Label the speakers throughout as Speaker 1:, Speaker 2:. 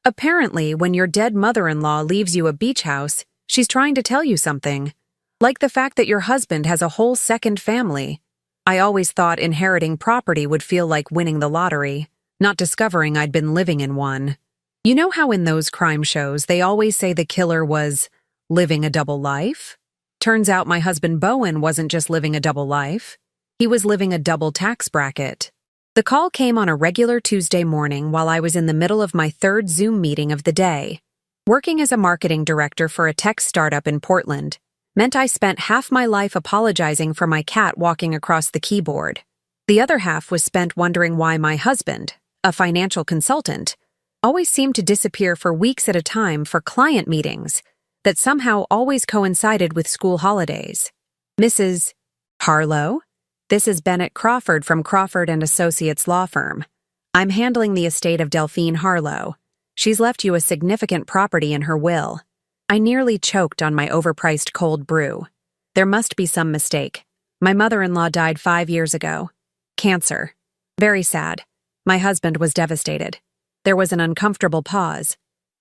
Speaker 1: Apparently, when your dead mother-in-law leaves you a beach house, she's trying to tell you something. Like the fact that your husband has a whole second family. I always thought inheriting property would feel like winning the lottery, not discovering I'd been living in one. You know how in those crime shows they always say the killer was living a double life? Turns out my husband Bowen wasn't just living a double life. He was living a double tax bracket. The call came on a regular Tuesday morning while I was in the middle of my third Zoom meeting of the day. Working as a marketing director for a tech startup in Portland meant I spent half my life apologizing for my cat walking across the keyboard. The other half was spent wondering why my husband, a financial consultant, always seemed to disappear for weeks at a time for client meetings that somehow always coincided with school holidays. Mrs. Harlow? This is Bennett Crawford from Crawford and Associates law firm. I'm handling the estate of Delphine Harlow. She's left you a significant property in her will. I nearly choked on my overpriced cold brew. There must be some mistake. My mother-in-law died 5 years ago. Cancer. Very sad. My husband was devastated. There was an uncomfortable pause.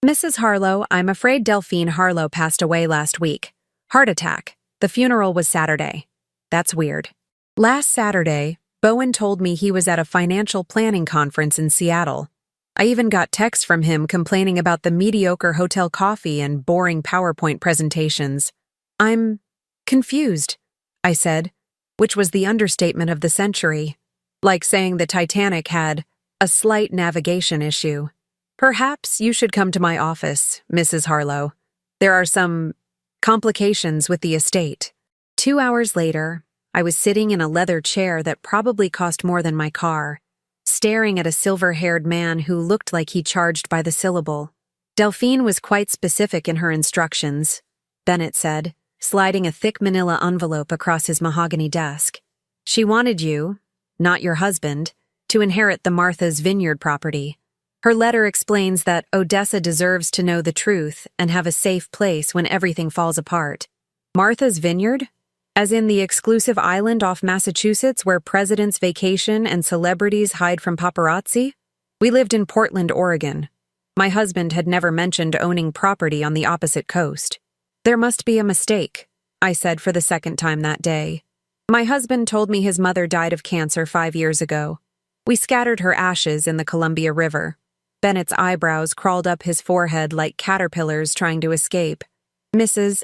Speaker 1: Mrs. Harlow, I'm afraid Delphine Harlow passed away last week. Heart attack. The funeral was Saturday. That's weird. Last Saturday, Bowen told me he was at a financial planning conference in Seattle. I even got texts from him complaining about the mediocre hotel coffee and boring PowerPoint presentations. I'm confused, I said, which was the understatement of the century. Like saying the Titanic had a slight navigation issue. Perhaps you should come to my office, Mrs. Harlow. There are some complications with the estate. 2 hours later, I was sitting in a leather chair that probably cost more than my car, staring at a silver-haired man who looked like he charged by the syllable. Delphine was quite specific in her instructions, Bennett said, sliding a thick manila envelope across his mahogany desk. She wanted you, not your husband, to inherit the Martha's Vineyard property. Her letter explains that Odessa deserves to know the truth and have a safe place when everything falls apart. Martha's Vineyard? As in the exclusive island off Massachusetts where presidents vacation and celebrities hide from paparazzi? We lived in Portland, Oregon. My husband had never mentioned owning property on the opposite coast. There must be a mistake, I said for the second time that day. My husband told me his mother died of cancer 5 years ago. We scattered her ashes in the Columbia River. Bennett's eyebrows crawled up his forehead like caterpillars trying to escape. Mrs.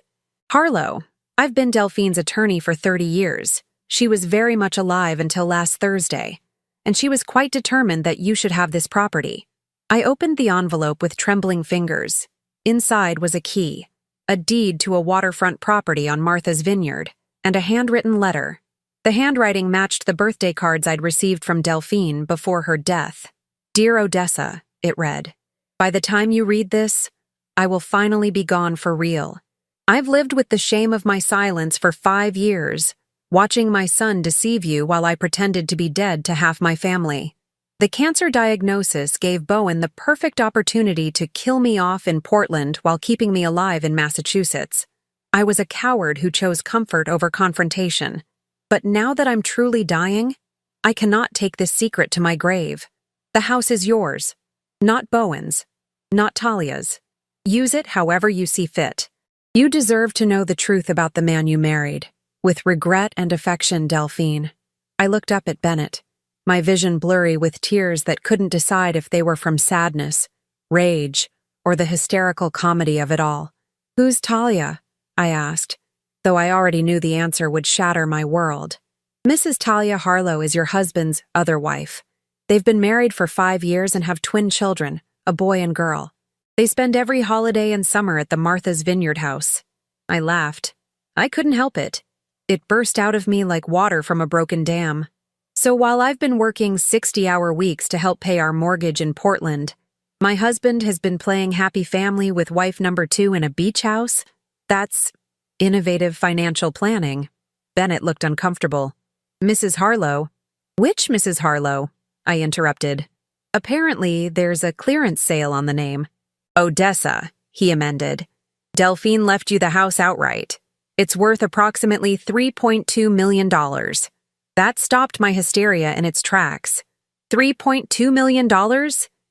Speaker 1: Harlow, I've been Delphine's attorney for 30 years. She was very much alive until last Thursday, and she was quite determined that you should have this property. I opened the envelope with trembling fingers. Inside was a key, a deed to a waterfront property on Martha's Vineyard, and a handwritten letter. The handwriting matched the birthday cards I'd received from Delphine before her death. Dear Odessa, it read, by the time you read this, I will finally be gone for real. I've lived with the shame of my silence for 5 years, watching my son deceive you while I pretended to be dead to half my family. The cancer diagnosis gave Bowen the perfect opportunity to kill me off in Portland while keeping me alive in Massachusetts. I was a coward who chose comfort over confrontation. But now that I'm truly dying, I cannot take this secret to my grave. The house is yours, not Bowen's, not Talia's. Use it however you see fit. You deserve to know the truth about the man you married. With regret and affection, Delphine. I looked up at Bennett, my vision blurry with tears that couldn't decide if they were from sadness, rage, or the hysterical comedy of it all. Who's Talia? I asked, though I already knew the answer would shatter my world. Mrs. Talia Harlow is your husband's other wife. They've been married for 5 years and have twin children, a boy and girl. They spend every holiday and summer at the Martha's Vineyard house. I laughed. I couldn't help it. It burst out of me like water from a broken dam. So while I've been working 60-hour weeks to help pay our mortgage in Portland, my husband has been playing happy family with wife number 2 in a beach house? That's innovative financial planning. Bennett looked uncomfortable. Mrs. Harlow? Which Mrs. Harlow? I interrupted. Apparently, there's a clearance sale on the name. Odessa, he amended. Delphine left you the house outright. It's worth approximately $3.2 million. That stopped my hysteria in its tracks. $3.2 million?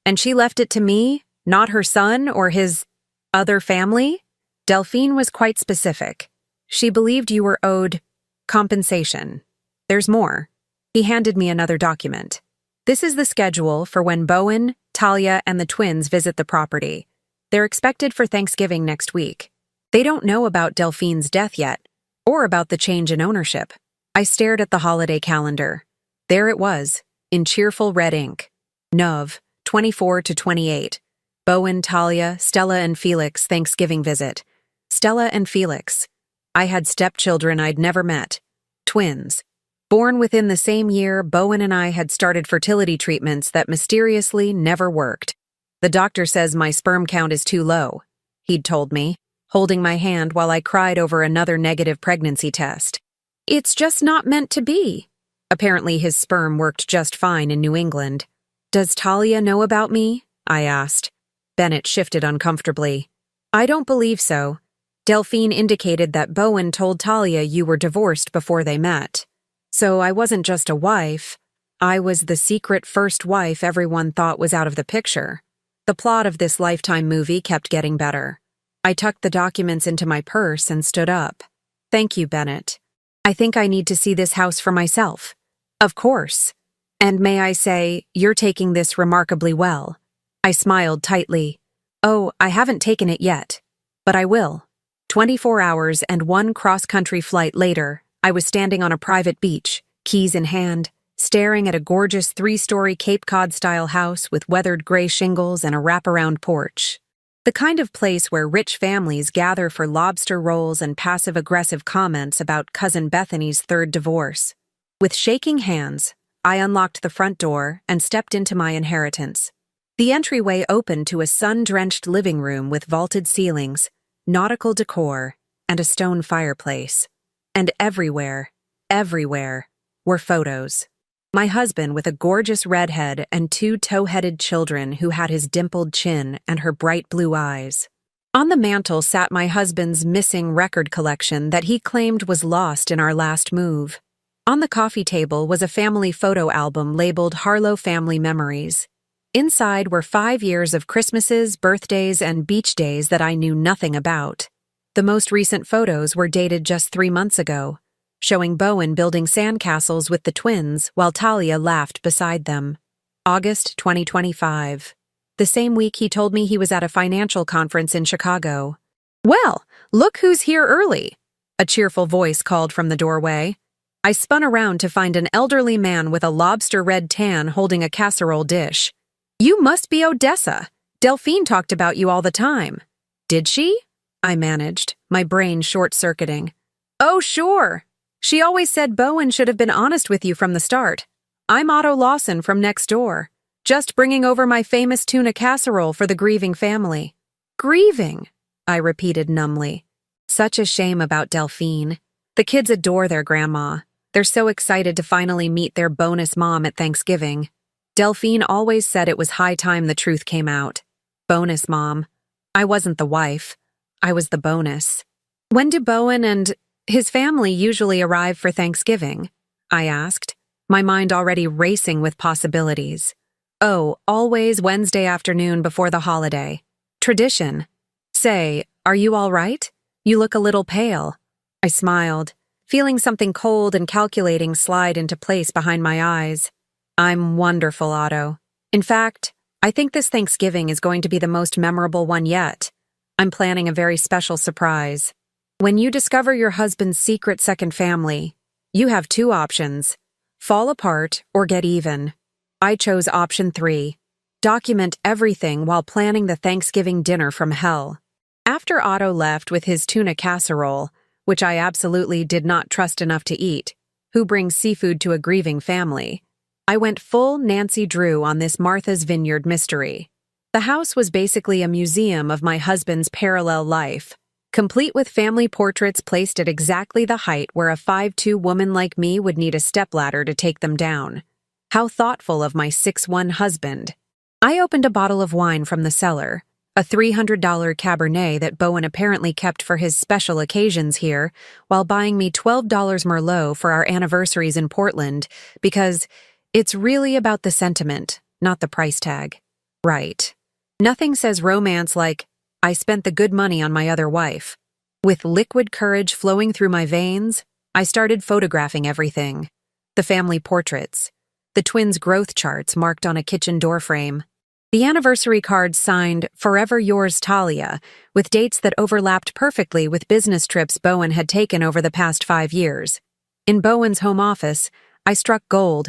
Speaker 1: And she left it to me? Not her son or his other family? Delphine was quite specific. She believed you were owed compensation. There's more. He handed me another document. This is the schedule for when Bowen, Talia, and the twins visit the property. They're expected for Thanksgiving next week. They don't know about Delphine's death yet, or about the change in ownership. I stared at the holiday calendar. There it was, in cheerful red ink. Nov, 24 to 28. Bowen, Talia, Stella, and Felix Thanksgiving visit. Stella and Felix. I had stepchildren I'd never met. Twins. Born within the same year, Bowen and I had started fertility treatments that mysteriously never worked. The doctor says my sperm count is too low, he'd told me, holding my hand while I cried over another negative pregnancy test. It's just not meant to be. Apparently his sperm worked just fine in New England. Does Talia know about me? I asked. Bennett shifted uncomfortably. I don't believe so. Delphine indicated that Bowen told Talia you were divorced before they met. So I wasn't just a wife. I was the secret first wife everyone thought was out of the picture. The plot of this Lifetime movie kept getting better. I tucked the documents into my purse and stood up. Thank you, Bennett. I think I need to see this house for myself. Of course. And may I say, you're taking this remarkably well. I smiled tightly. Oh, I haven't taken it yet. But I will. 24 hours and one cross-country flight later, I was standing on a private beach, keys in hand, staring at a gorgeous 3-story Cape Cod-style house with weathered gray shingles and a wraparound porch. The kind of place where rich families gather for lobster rolls and passive-aggressive comments about Cousin Bethany's third divorce. With shaking hands, I unlocked the front door and stepped into my inheritance. The entryway opened to a sun-drenched living room with vaulted ceilings, nautical decor, and a stone fireplace. And everywhere, were photos. My husband with a gorgeous redhead and 2 tow-headed children who had his dimpled chin and her bright blue eyes. On the mantel sat my husband's missing record collection that he claimed was lost in our last move. On the coffee table was a family photo album labeled Harlow Family Memories. Inside were 5 years of Christmases, birthdays, and beach days that I knew nothing about. The most recent photos were dated just 3 months ago, showing Bowen building sandcastles with the twins while Talia laughed beside them. August 2025. The same week he told me he was at a financial conference in Chicago. Well, look who's here early, a cheerful voice called from the doorway. I spun around to find an elderly man with a lobster red tan holding a casserole dish. You must be Odessa. Delphine talked about you all the time. Did she? I managed, my brain short-circuiting. Oh, sure. She always said Bowen should have been honest with you from the start. I'm Otto Lawson from next door, just bringing over my famous tuna casserole for the grieving family. Grieving, I repeated numbly. Such a shame about Delphine. The kids adore their grandma. They're so excited to finally meet their bonus mom at Thanksgiving. Delphine always said it was high time the truth came out. Bonus mom. I wasn't the wife. I was the bonus. When do Bowen and his family usually arrive for Thanksgiving? I asked, my mind already racing with possibilities. Oh, always Wednesday afternoon before the holiday. Tradition. Say, are you all right? You look a little pale. I smiled, feeling something cold and calculating slide into place behind my eyes. I'm wonderful, Otto. In fact, I think this Thanksgiving is going to be the most memorable one yet. I'm planning a very special surprise. When you discover your husband's secret second family, you have 2 options: fall apart or get even. I chose option 3. Document everything while planning the Thanksgiving dinner from hell. After Otto left with his tuna casserole, which I absolutely did not trust enough to eat, who brings seafood to a grieving family, I went full Nancy Drew on this Martha's Vineyard mystery. The house was basically a museum of my husband's parallel life, complete with family portraits placed at exactly the height where a 5'2" woman like me would need a stepladder to take them down. How thoughtful of my 6'1" husband. I opened a bottle of wine from the cellar, a $300 Cabernet that Bowen apparently kept for his special occasions here, while buying me $12 Merlot for our anniversaries in Portland, because it's really about the sentiment, not the price tag. Right. Nothing says romance like, I spent the good money on my other wife. With liquid courage flowing through my veins, I started photographing everything. The family portraits, the twins' growth charts marked on a kitchen doorframe, the anniversary cards signed Forever Yours Talia, with dates that overlapped perfectly with business trips Bowen had taken over the past 5 years. In Bowen's home office, I struck gold.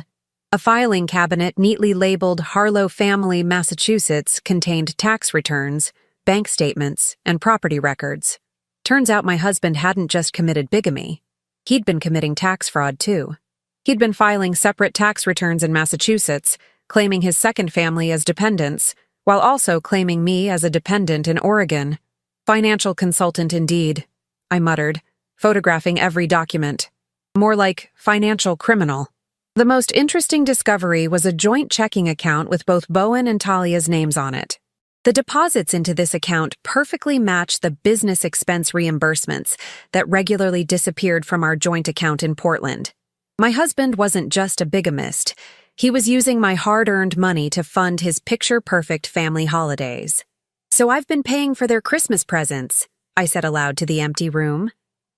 Speaker 1: A filing cabinet neatly labeled Harlow Family, Massachusetts contained tax returns, bank statements, and property records. Turns out my husband hadn't just committed bigamy. He'd been committing tax fraud, too. He'd been filing separate tax returns in Massachusetts, claiming his second family as dependents, while also claiming me as a dependent in Oregon. Financial consultant indeed, I muttered, photographing every document. More like financial criminal. The most interesting discovery was a joint checking account with both Bowen and Talia's names on it. The deposits into this account perfectly matched the business expense reimbursements that regularly disappeared from our joint account in Portland. My husband wasn't just a bigamist. He was using my hard-earned money to fund his picture-perfect family holidays. So I've been paying for their Christmas presents, I said aloud to the empty room.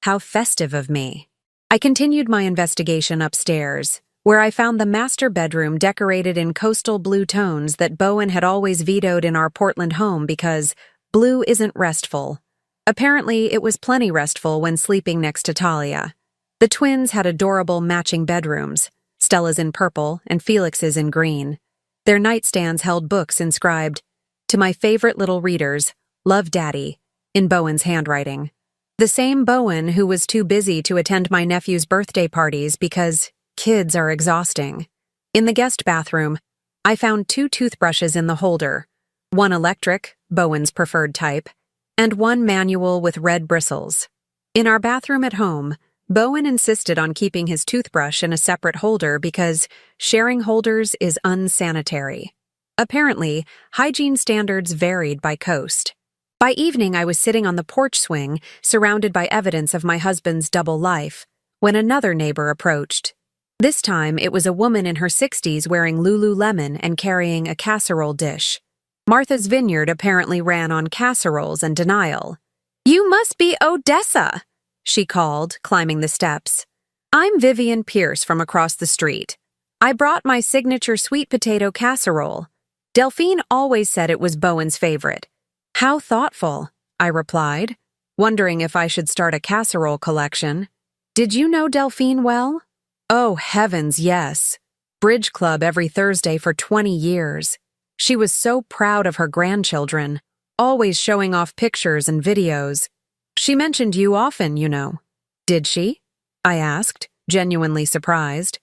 Speaker 1: How festive of me. I continued my investigation upstairs, where I found the master bedroom decorated in coastal blue tones that Bowen had always vetoed in our Portland home because blue isn't restful. Apparently, it was plenty restful when sleeping next to Talia. The twins had adorable matching bedrooms, Stella's in purple and Felix's in green. Their nightstands held books inscribed, "To my favorite little readers, love Daddy," in Bowen's handwriting. The same Bowen who was too busy to attend my nephew's birthday parties because kids are exhausting. In the guest bathroom, I found 2 toothbrushes in the holder, one electric, Bowen's preferred type, and one manual with red bristles. In our bathroom at home, Bowen insisted on keeping his toothbrush in a separate holder because sharing holders is unsanitary. Apparently, hygiene standards varied by coast. By evening, I was sitting on the porch swing, surrounded by evidence of my husband's double life, when another neighbor approached. This time, it was a woman in her 60s wearing Lululemon and carrying a casserole dish. Martha's Vineyard apparently ran on casseroles and denial. "You must be Odessa," she called, climbing the steps. "I'm Vivian Pierce from across the street. I brought my signature sweet potato casserole. Delphine always said it was Bowen's favorite." "How thoughtful," I replied, wondering if I should start a casserole collection. "Did you know Delphine well?" "Oh, heavens, yes. Bridge club every Thursday for 20 years. She was so proud of her grandchildren, always showing off pictures and videos. She mentioned you often, you know." "Did she?" I asked, genuinely surprised.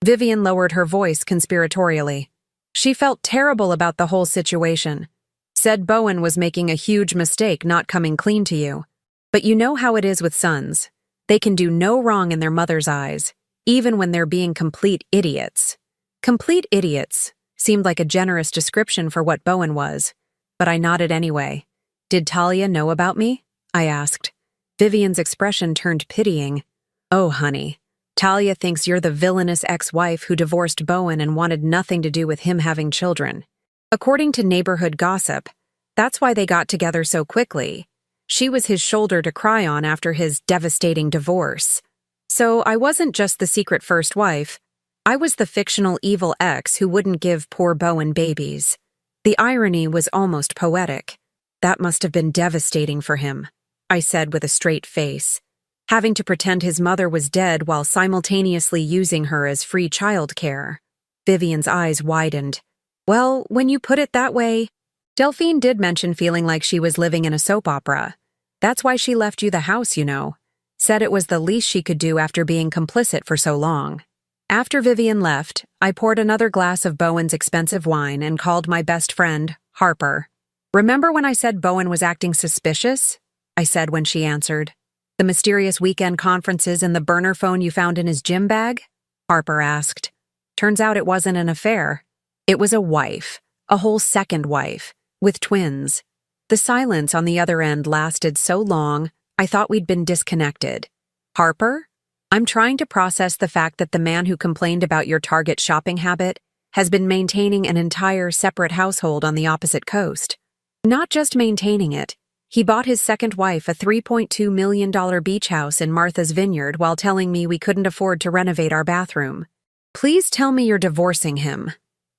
Speaker 1: Vivian lowered her voice conspiratorially. She felt terrible about the whole situation. Said Bowen was making a huge mistake not coming clean to you. But you know how it is with sons. They can do no wrong in their mother's eyes, even when they're being complete idiots. Complete idiots seemed like a generous description for what Bowen was, but I nodded anyway. "Did Talia know about me?" I asked. Vivian's expression turned pitying. "Oh, honey, Talia thinks you're the villainous ex-wife who divorced Bowen and wanted nothing to do with him having children. According to neighborhood gossip, that's why they got together so quickly. She was his shoulder to cry on after his devastating divorce. So I wasn't just the secret first wife. I was the fictional evil ex who wouldn't give poor Bowen babies." The irony was almost poetic. "That must have been devastating for him," I said with a straight face, having to pretend his mother was dead while simultaneously using her as free childcare. Vivian's eyes widened. "Well, when you put it that way, Delphine did mention feeling like she was living in a soap opera. That's why she left you the house, you know. Said it was the least she could do after being complicit for so long." After Vivian left, I poured another glass of Bowen's expensive wine and called my best friend, Harper. "Remember when I said Bowen was acting suspicious?" I said when she answered. "The mysterious weekend conferences and the burner phone you found in his gym bag?" Harper asked. Turns out it wasn't an affair. It was a wife, a whole second wife, with twins. The silence on the other end lasted so long, I thought we'd been disconnected. "Harper? I'm trying to process the fact that the man who complained about your Target shopping habit has been maintaining an entire separate household on the opposite coast." Not just maintaining it, he bought his second wife a $3.2 million beach house in Martha's Vineyard while telling me we couldn't afford to renovate our bathroom. Please tell me you're divorcing him.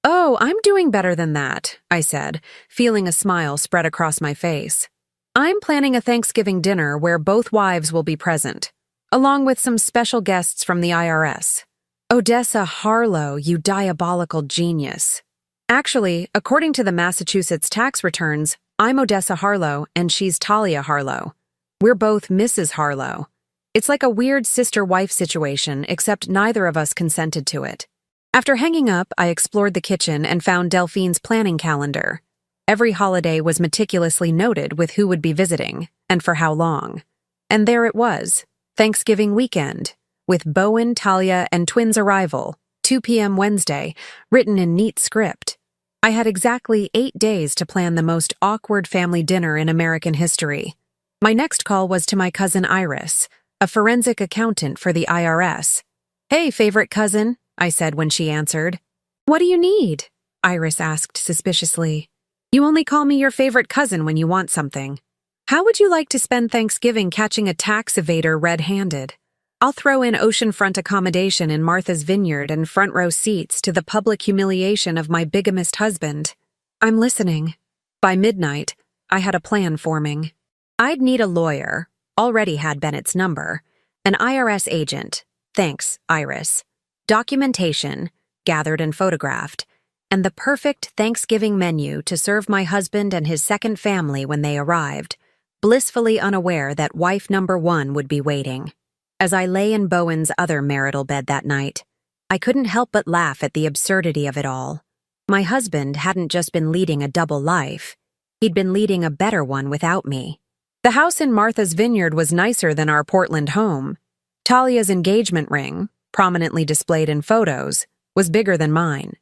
Speaker 1: Oh, I'm doing better than that, I said, feeling a smile spread across my face. I'm planning a Thanksgiving dinner where both wives will be present, along with some special guests from the IRS. Odessa Harlow, you diabolical genius. Actually, according to the Massachusetts tax returns, I'm Odessa Harlow and she's Talia Harlow. We're both Mrs. Harlow. It's like a weird sister-wife situation, except neither of us consented to it. After hanging up, I explored the kitchen and found Delphine's planning calendar. Every holiday was meticulously noted with who would be visiting, and for how long. And there it was, Thanksgiving weekend, with Bowen, Talia, and twins' arrival, 2 p.m. Wednesday, written in neat script. I had exactly 8 days to plan the most awkward family dinner in American history. My next call was to my cousin Iris, a forensic accountant for the IRS. Hey, favorite cousin, I said when she answered. What do you need? Iris asked suspiciously. You only call me your favorite cousin when you want something. How would you like to spend Thanksgiving catching a tax evader red-handed? I'll throw in oceanfront accommodation in Martha's Vineyard and front row seats to the public humiliation of my bigamist husband. I'm listening. By midnight, I had a plan forming. I'd need a lawyer, already had Bennett's number, an IRS agent, thanks, Iris, documentation, gathered and photographed, and the perfect Thanksgiving menu to serve my husband and his second family when they arrived, blissfully unaware that wife number 1 would be waiting. As I lay in Bowen's other marital bed that night, I couldn't help but laugh at the absurdity of it all. My husband hadn't just been leading a double life, he'd been leading a better one without me. The house in Martha's Vineyard was nicer than our Portland home. Talia's engagement ring, prominently displayed in photos, was bigger than mine.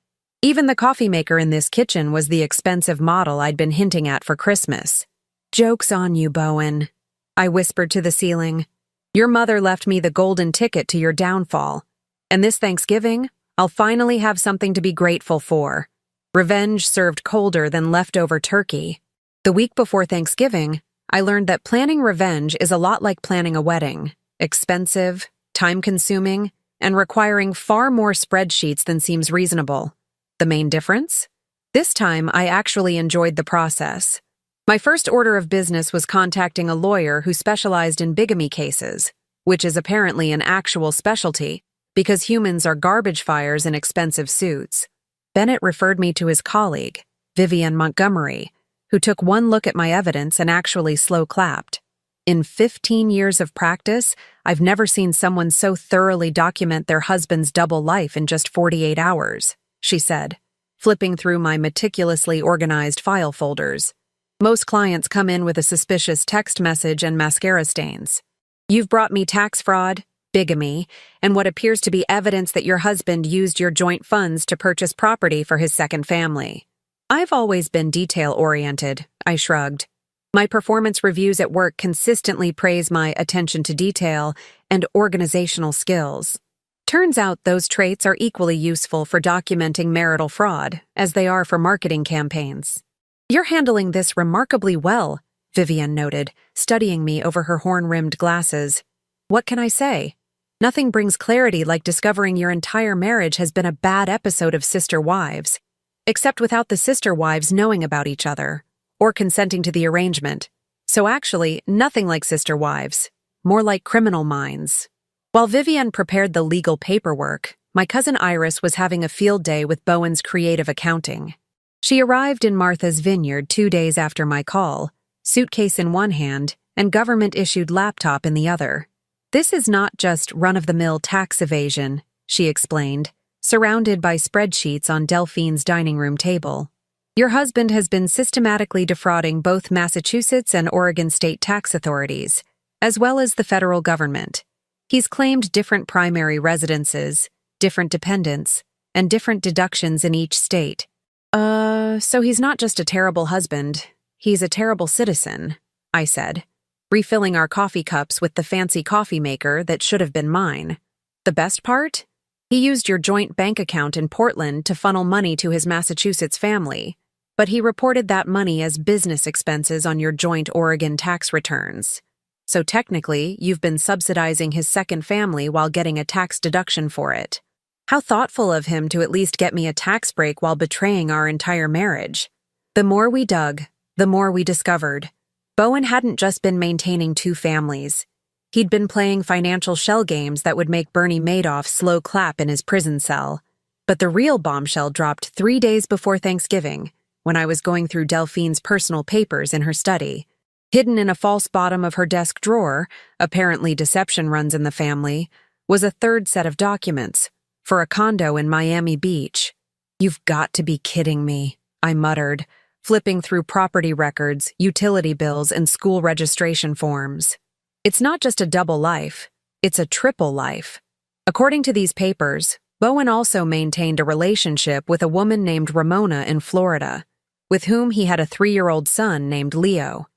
Speaker 1: Even the coffee maker in this kitchen was the expensive model I'd been hinting at for Christmas. Joke's on you, Bowen, I whispered to the ceiling. Your mother left me the golden ticket to your downfall. And this Thanksgiving, I'll finally have something to be grateful for. Revenge served colder than leftover turkey. The week before Thanksgiving, I learned that planning revenge is a lot like planning a wedding. Expensive, time-consuming, and requiring far more spreadsheets than seems reasonable. The main difference? This time, I actually enjoyed the process. My first order of business was contacting a lawyer who specialized in bigamy cases, which is apparently an actual specialty, because humans are garbage fires in expensive suits. Bennett referred me to his colleague, Vivian Montgomery, who took one look at my evidence and actually slow-clapped. In 15 years of practice, I've never seen someone so thoroughly document their husband's double life in just 48 hours, she said, flipping through my meticulously organized file folders. Most clients come in with a suspicious text message and mascara stains. You've brought me tax fraud, bigamy, and what appears to be evidence that your husband used your joint funds to purchase property for his second family. I've always been detail-oriented, I shrugged. My performance reviews at work consistently praise my attention to detail and organizational skills. Turns out those traits are equally useful for documenting marital fraud as they are for marketing campaigns. You're handling this remarkably well, Vivian noted, studying me over her horn-rimmed glasses. What can I say? Nothing brings clarity like discovering your entire marriage has been a bad episode of sister wives, except without the sister wives knowing about each other, or consenting to the arrangement. So actually, nothing like sister wives, more like criminal minds. While Vivian prepared the legal paperwork, my cousin Iris was having a field day with Bowen's creative accounting. She arrived in Martha's Vineyard 2 days after my call, suitcase in one hand and government-issued laptop in the other. This is not just run-of-the-mill tax evasion, she explained, surrounded by spreadsheets on Delphine's dining room table. Your husband has been systematically defrauding both Massachusetts and Oregon state tax authorities, as well as the federal government. He's claimed different primary residences, different dependents, and different deductions in each state. So he's not just a terrible husband, he's a terrible citizen, I said, refilling our coffee cups with the fancy coffee maker that should have been mine. The best part? He used your joint bank account in Portland to funnel money to his Massachusetts family. but he reported that money as business expenses on your joint Oregon tax returns. So technically, you've been subsidizing his second family while getting a tax deduction for it. How thoughtful of him to at least get me a tax break while betraying our entire marriage. The more we dug, the more we discovered. Bowen hadn't just been maintaining two families. He'd been playing financial shell games that would make Bernie Madoff slow clap in his prison cell. But the real bombshell dropped 3 days before Thanksgiving, when I was going through Delphine's personal papers in her study. Hidden in a false bottom of her desk drawer, apparently deception runs in the family, was a third set of documents for a condo in Miami Beach. "You've got to be kidding me," I muttered, flipping through property records, utility bills, and school registration forms. It's not just a double life, it's a triple life. According to these papers, Bowen also maintained a relationship with a woman named Ramona in Florida, with whom he had a 3-year-old son named Leo.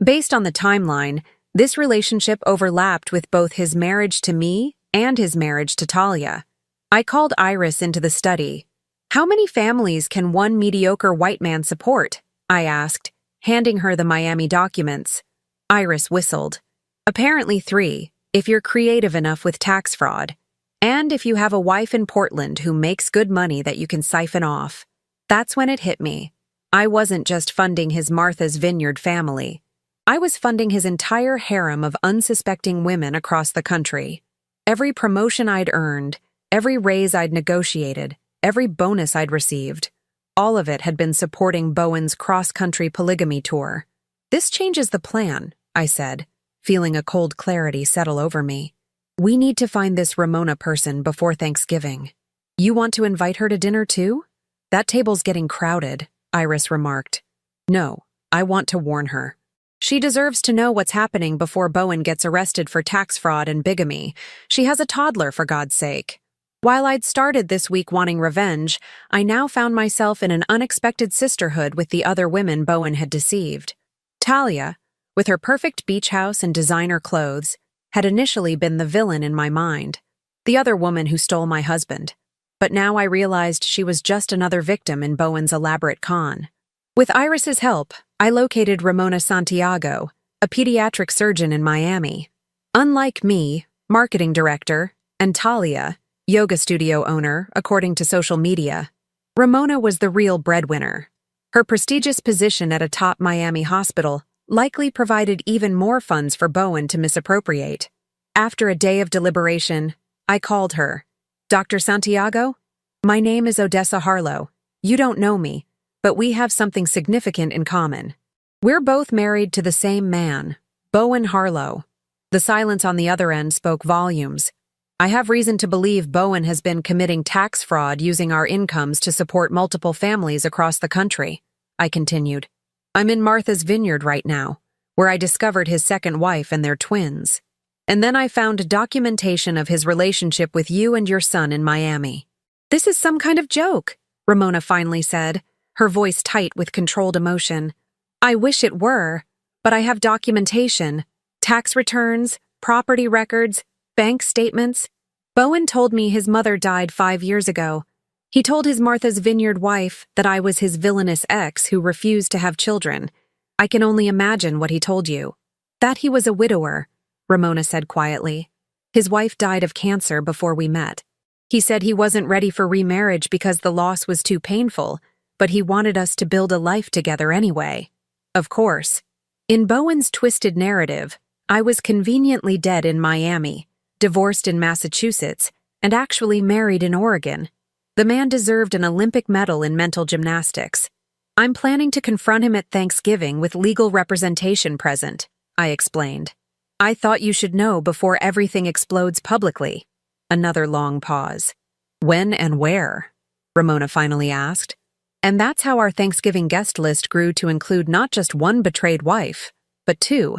Speaker 1: Based on the timeline, this relationship overlapped with both his marriage to me and his marriage to Talia. I called Iris into the study. "How many families can one mediocre white man support?" I asked, handing her the Miami documents. Iris whistled. "Apparently 3, if you're creative enough with tax fraud. And if you have a wife in Portland who makes good money that you can siphon off." That's when it hit me. I wasn't just funding his Martha's Vineyard family. I was funding his entire harem of unsuspecting women across the country. Every promotion I'd earned, every raise I'd negotiated, every bonus I'd received, all of it had been supporting Bowen's cross-country polygamy tour. "This changes the plan," I said, feeling a cold clarity settle over me. "We need to find this Ramona person before Thanksgiving." "You want to invite her to dinner too?" "That table's getting crowded," Iris remarked. "No, I want to warn her. She deserves to know what's happening before Bowen gets arrested for tax fraud and bigamy. She has a toddler, for God's sake." While I'd started this week wanting revenge, I now found myself in an unexpected sisterhood with the other women Bowen had deceived. Talia, with her perfect beach house and designer clothes, had initially been the villain in my mind, the other woman who stole my husband. But now I realized she was just another victim in Bowen's elaborate con. With Iris's help, I located Ramona Santiago, a pediatric surgeon in Miami. Unlike me, marketing director, and Talia, yoga studio owner, according to social media, Ramona was the real breadwinner. Her prestigious position at a top Miami hospital likely provided even more funds for Bowen to misappropriate. After a day of deliberation, I called her. "Dr. Santiago? My name is Odessa Harlow. You don't know me, but we have something significant in common. We're both married to the same man, Bowen Harlow." The silence on the other end spoke volumes. "I have reason to believe Bowen has been committing tax fraud using our incomes to support multiple families across the country," I continued. "I'm in Martha's Vineyard right now, where I discovered his second wife and their twins. And then I found documentation of his relationship with you and your son in Miami." "This is some kind of joke," Ramona finally said, her voice tight with controlled emotion. "I wish it were, but I have documentation, tax returns, property records, bank statements. Bowen told me his mother died 5 years ago. He told his Martha's Vineyard wife that I was his villainous ex who refused to have children. I can only imagine what he told you." "That he was a widower," Ramona said quietly. "His wife died of cancer before we met. He said he wasn't ready for remarriage because the loss was too painful, but he wanted us to build a life together anyway. Of course, in Bowen's twisted narrative, I was conveniently dead in Miami, divorced in Massachusetts, and actually married in Oregon. The man deserved an Olympic medal in mental gymnastics. I'm planning to confront him at Thanksgiving with legal representation present," I explained. "I thought you should know before everything explodes publicly." Another long pause. "When and where?" Ramona finally asked. And that's how our Thanksgiving guest list grew to include not just one betrayed wife, but 2,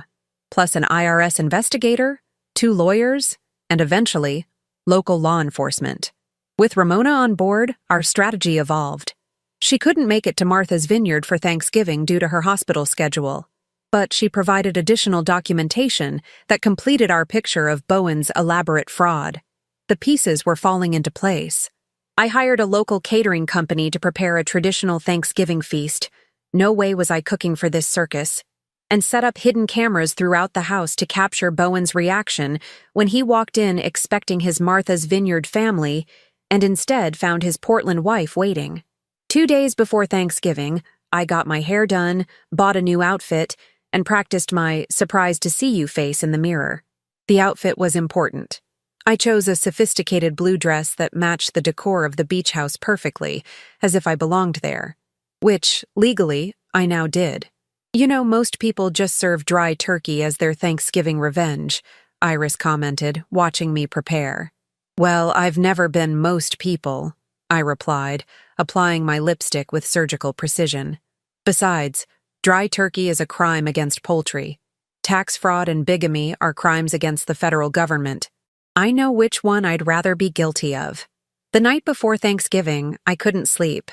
Speaker 1: plus an IRS investigator, 2 lawyers, and eventually, local law enforcement. With Ramona on board, our strategy evolved. She couldn't make it to Martha's Vineyard for Thanksgiving due to her hospital schedule, but she provided additional documentation that completed our picture of Bowen's elaborate fraud. The pieces were falling into place. I hired a local catering company to prepare a traditional Thanksgiving feast, No way was I cooking for this circus, and set up hidden cameras throughout the house to capture Bowen's reaction when he walked in expecting his Martha's Vineyard family and instead found his Portland wife waiting. 2 days before Thanksgiving, I got my hair done, bought a new outfit, and practiced my surprised to see you face in the mirror. The outfit was important. I chose a sophisticated blue dress that matched the decor of the beach house perfectly, as if I belonged there. Which, legally, I now did. You know, most people just serve dry turkey as their Thanksgiving revenge, Iris commented, watching me prepare. Well, I've never been most people, I replied, applying my lipstick with surgical precision. Besides, dry turkey is a crime against poultry. Tax fraud and bigamy are crimes against the federal government. I know which one I'd rather be guilty of. The night before Thanksgiving, I couldn't sleep.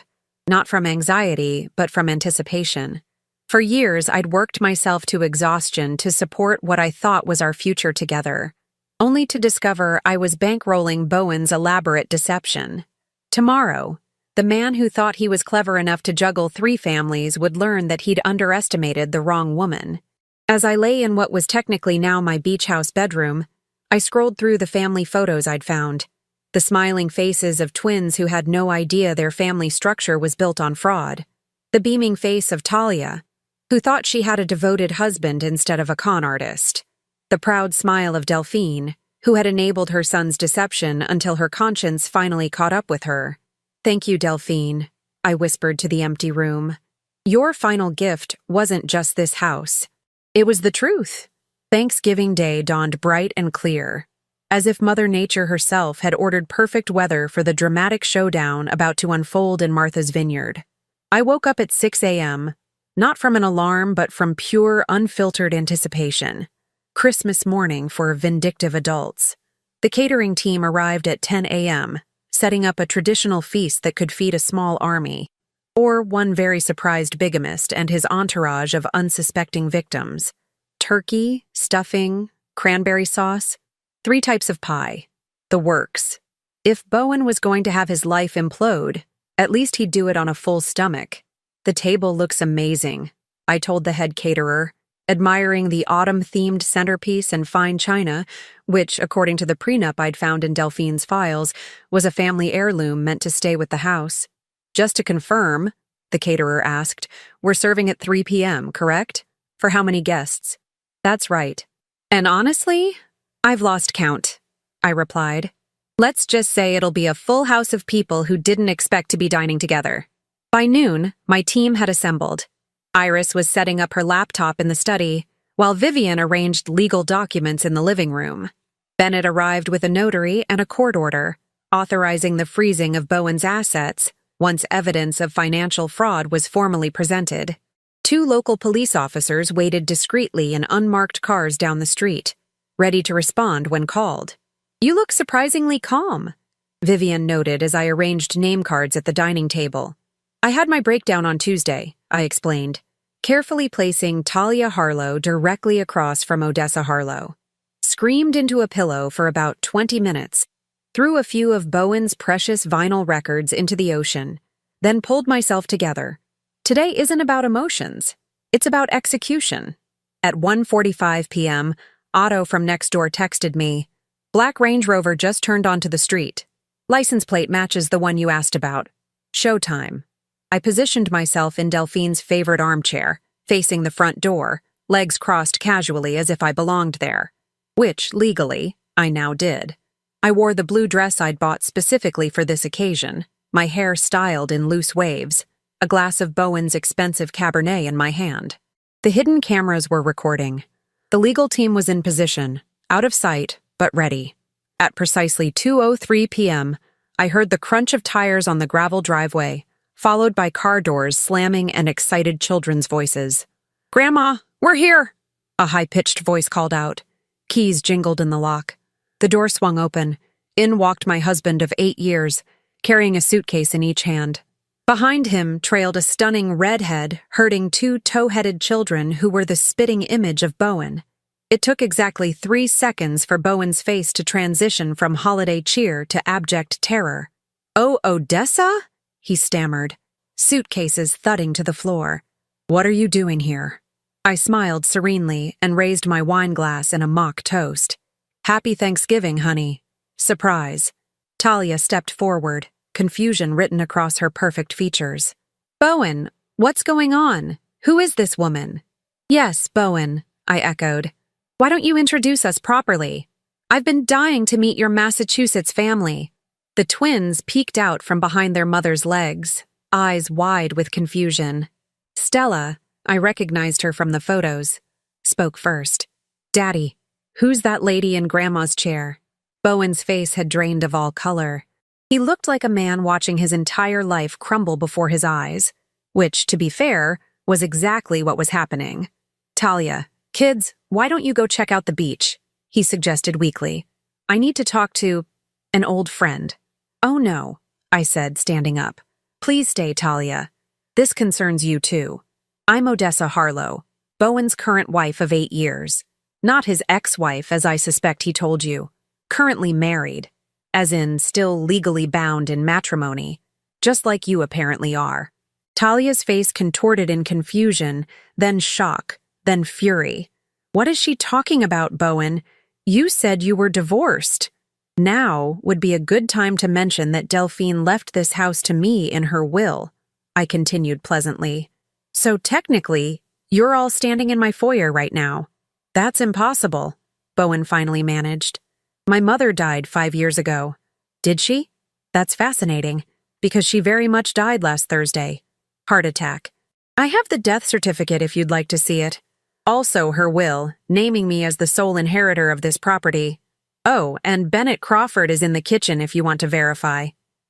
Speaker 1: Not from anxiety, but from anticipation. For years, I'd worked myself to exhaustion to support what I thought was our future together, only to discover I was bankrolling Bowen's elaborate deception. Tomorrow, the man who thought he was clever enough to juggle 3 families would learn that he'd underestimated the wrong woman. As I lay in what was technically now my beach house bedroom, I scrolled through the family photos I'd found. The smiling faces of twins who had no idea their family structure was built on fraud. The beaming face of Talia, who thought she had a devoted husband instead of a con artist. The proud smile of Delphine, who had enabled her son's deception until her conscience finally caught up with her. "Thank you, Delphine," I whispered to the empty room. "Your final gift wasn't just this house. It was the truth." Thanksgiving Day dawned bright and clear, as if Mother Nature herself had ordered perfect weather for the dramatic showdown about to unfold in Martha's Vineyard. I woke up at 6 a.m., not from an alarm but from pure, unfiltered anticipation. Christmas morning for vindictive adults. The catering team arrived at 10 a.m., setting up a traditional feast that could feed a small army, or one very surprised bigamist and his entourage of unsuspecting victims. Turkey, stuffing, cranberry sauce, 3 types of pie. The works. If Bowen was going to have his life implode, at least he'd do it on a full stomach. "The table looks amazing," I told the head caterer, admiring the autumn-themed centerpiece and fine china, which, according to the prenup I'd found in Delphine's files, was a family heirloom meant to stay with the house. "Just to confirm," the caterer asked, "we're serving at 3 p.m., correct? For how many guests?" "That's right. And honestly, I've lost count," I replied. "Let's just say it'll be a full house of people who didn't expect to be dining together." By noon, my team had assembled. Iris was setting up her laptop in the study, while Vivian arranged legal documents in the living room. Bennett arrived with a notary and a court order, authorizing the freezing of Bowen's assets once evidence of financial fraud was formally presented. 2 local police officers waited discreetly in unmarked cars down the street, ready to respond when called. "You look surprisingly calm," Vivian noted as I arranged name cards at the dining table. "I had my breakdown on Tuesday," I explained, carefully placing Talia Harlow directly across from Odessa Harlow. Screamed into a pillow for about 20 minutes, threw a few of Bowen's precious vinyl records into the ocean, then pulled myself together. Today isn't about emotions. It's about execution. At 1:45 p.m., Otto from next door texted me, "Black Range Rover just turned onto the street. License plate matches the one you asked about. Showtime." I positioned myself in Delphine's favorite armchair, facing the front door, legs crossed casually as if I belonged there. Which, legally, I now did. I wore the blue dress I'd bought specifically for this occasion, my hair styled in loose waves, a glass of Bowen's expensive Cabernet in my hand. The hidden cameras were recording. The legal team was in position, out of sight, but ready. At precisely 2:03 p.m., I heard the crunch of tires on the gravel driveway, followed by car doors slamming and excited children's voices. "Grandma, we're here!" a high-pitched voice called out. Keys jingled in the lock. The door swung open. In walked my husband of 8 years, carrying a suitcase in each hand. Behind him trailed a stunning redhead herding 2 tow-headed children who were the spitting image of Bowen. It took exactly 3 seconds for Bowen's face to transition from holiday cheer to abject terror. "Oh, Odessa?" he stammered, suitcases thudding to the floor. What are you doing here? I smiled serenely and raised my wine glass in a mock toast. Happy Thanksgiving, honey. Surprise. Talia stepped forward, confusion written across her perfect features. Bowen, what's going on? Who is this woman? Yes, Bowen, I echoed. Why don't you introduce us properly? I've been dying to meet your Massachusetts family. The twins peeked out from behind their mother's legs, eyes wide with confusion. Stella, I recognized her from the photos, spoke first. Daddy, who's that lady in Grandma's chair? Bowen's face had drained of all color. He looked like a man watching his entire life crumble before his eyes, which, to be fair, was exactly what was happening. Talia, kids, why don't you go check out the beach? He suggested weakly. I need to talk to an old friend. Oh no, I said, standing up. Please stay, Talia. This concerns you too. I'm Odessa Harlow, Bowen's current wife of 8 years. Not his ex-wife, as I suspect he told you. Currently married, as in still legally bound in matrimony, just like you apparently are. Talia's face contorted in confusion, then shock, then fury. What is she talking about, Bowen? You said you were divorced. Now would be a good time to mention that Delphine left this house to me in her will, I continued pleasantly. So technically, you're all standing in my foyer right now. That's impossible, Bowen finally managed. My mother died 5 years ago. Did she? That's fascinating, because she very much died last Thursday. Heart attack. I have the death certificate if you'd like to see it. Also her will, naming me as the sole inheritor of this property. Oh, and Bennett Crawford is in the kitchen if you want to verify.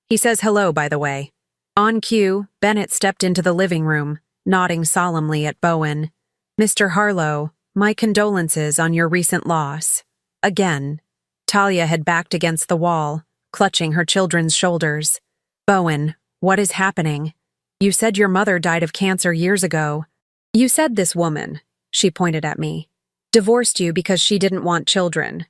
Speaker 1: He says hello, by the way. On cue, Bennett stepped into the living room, nodding solemnly at Bowen. Mr. Harlow, my condolences on your recent loss. Again. Talia had backed against the wall, clutching her children's shoulders. Bowen, what is happening? You said your mother died of cancer years ago. You said this woman, she pointed at me, divorced you because she didn't want children.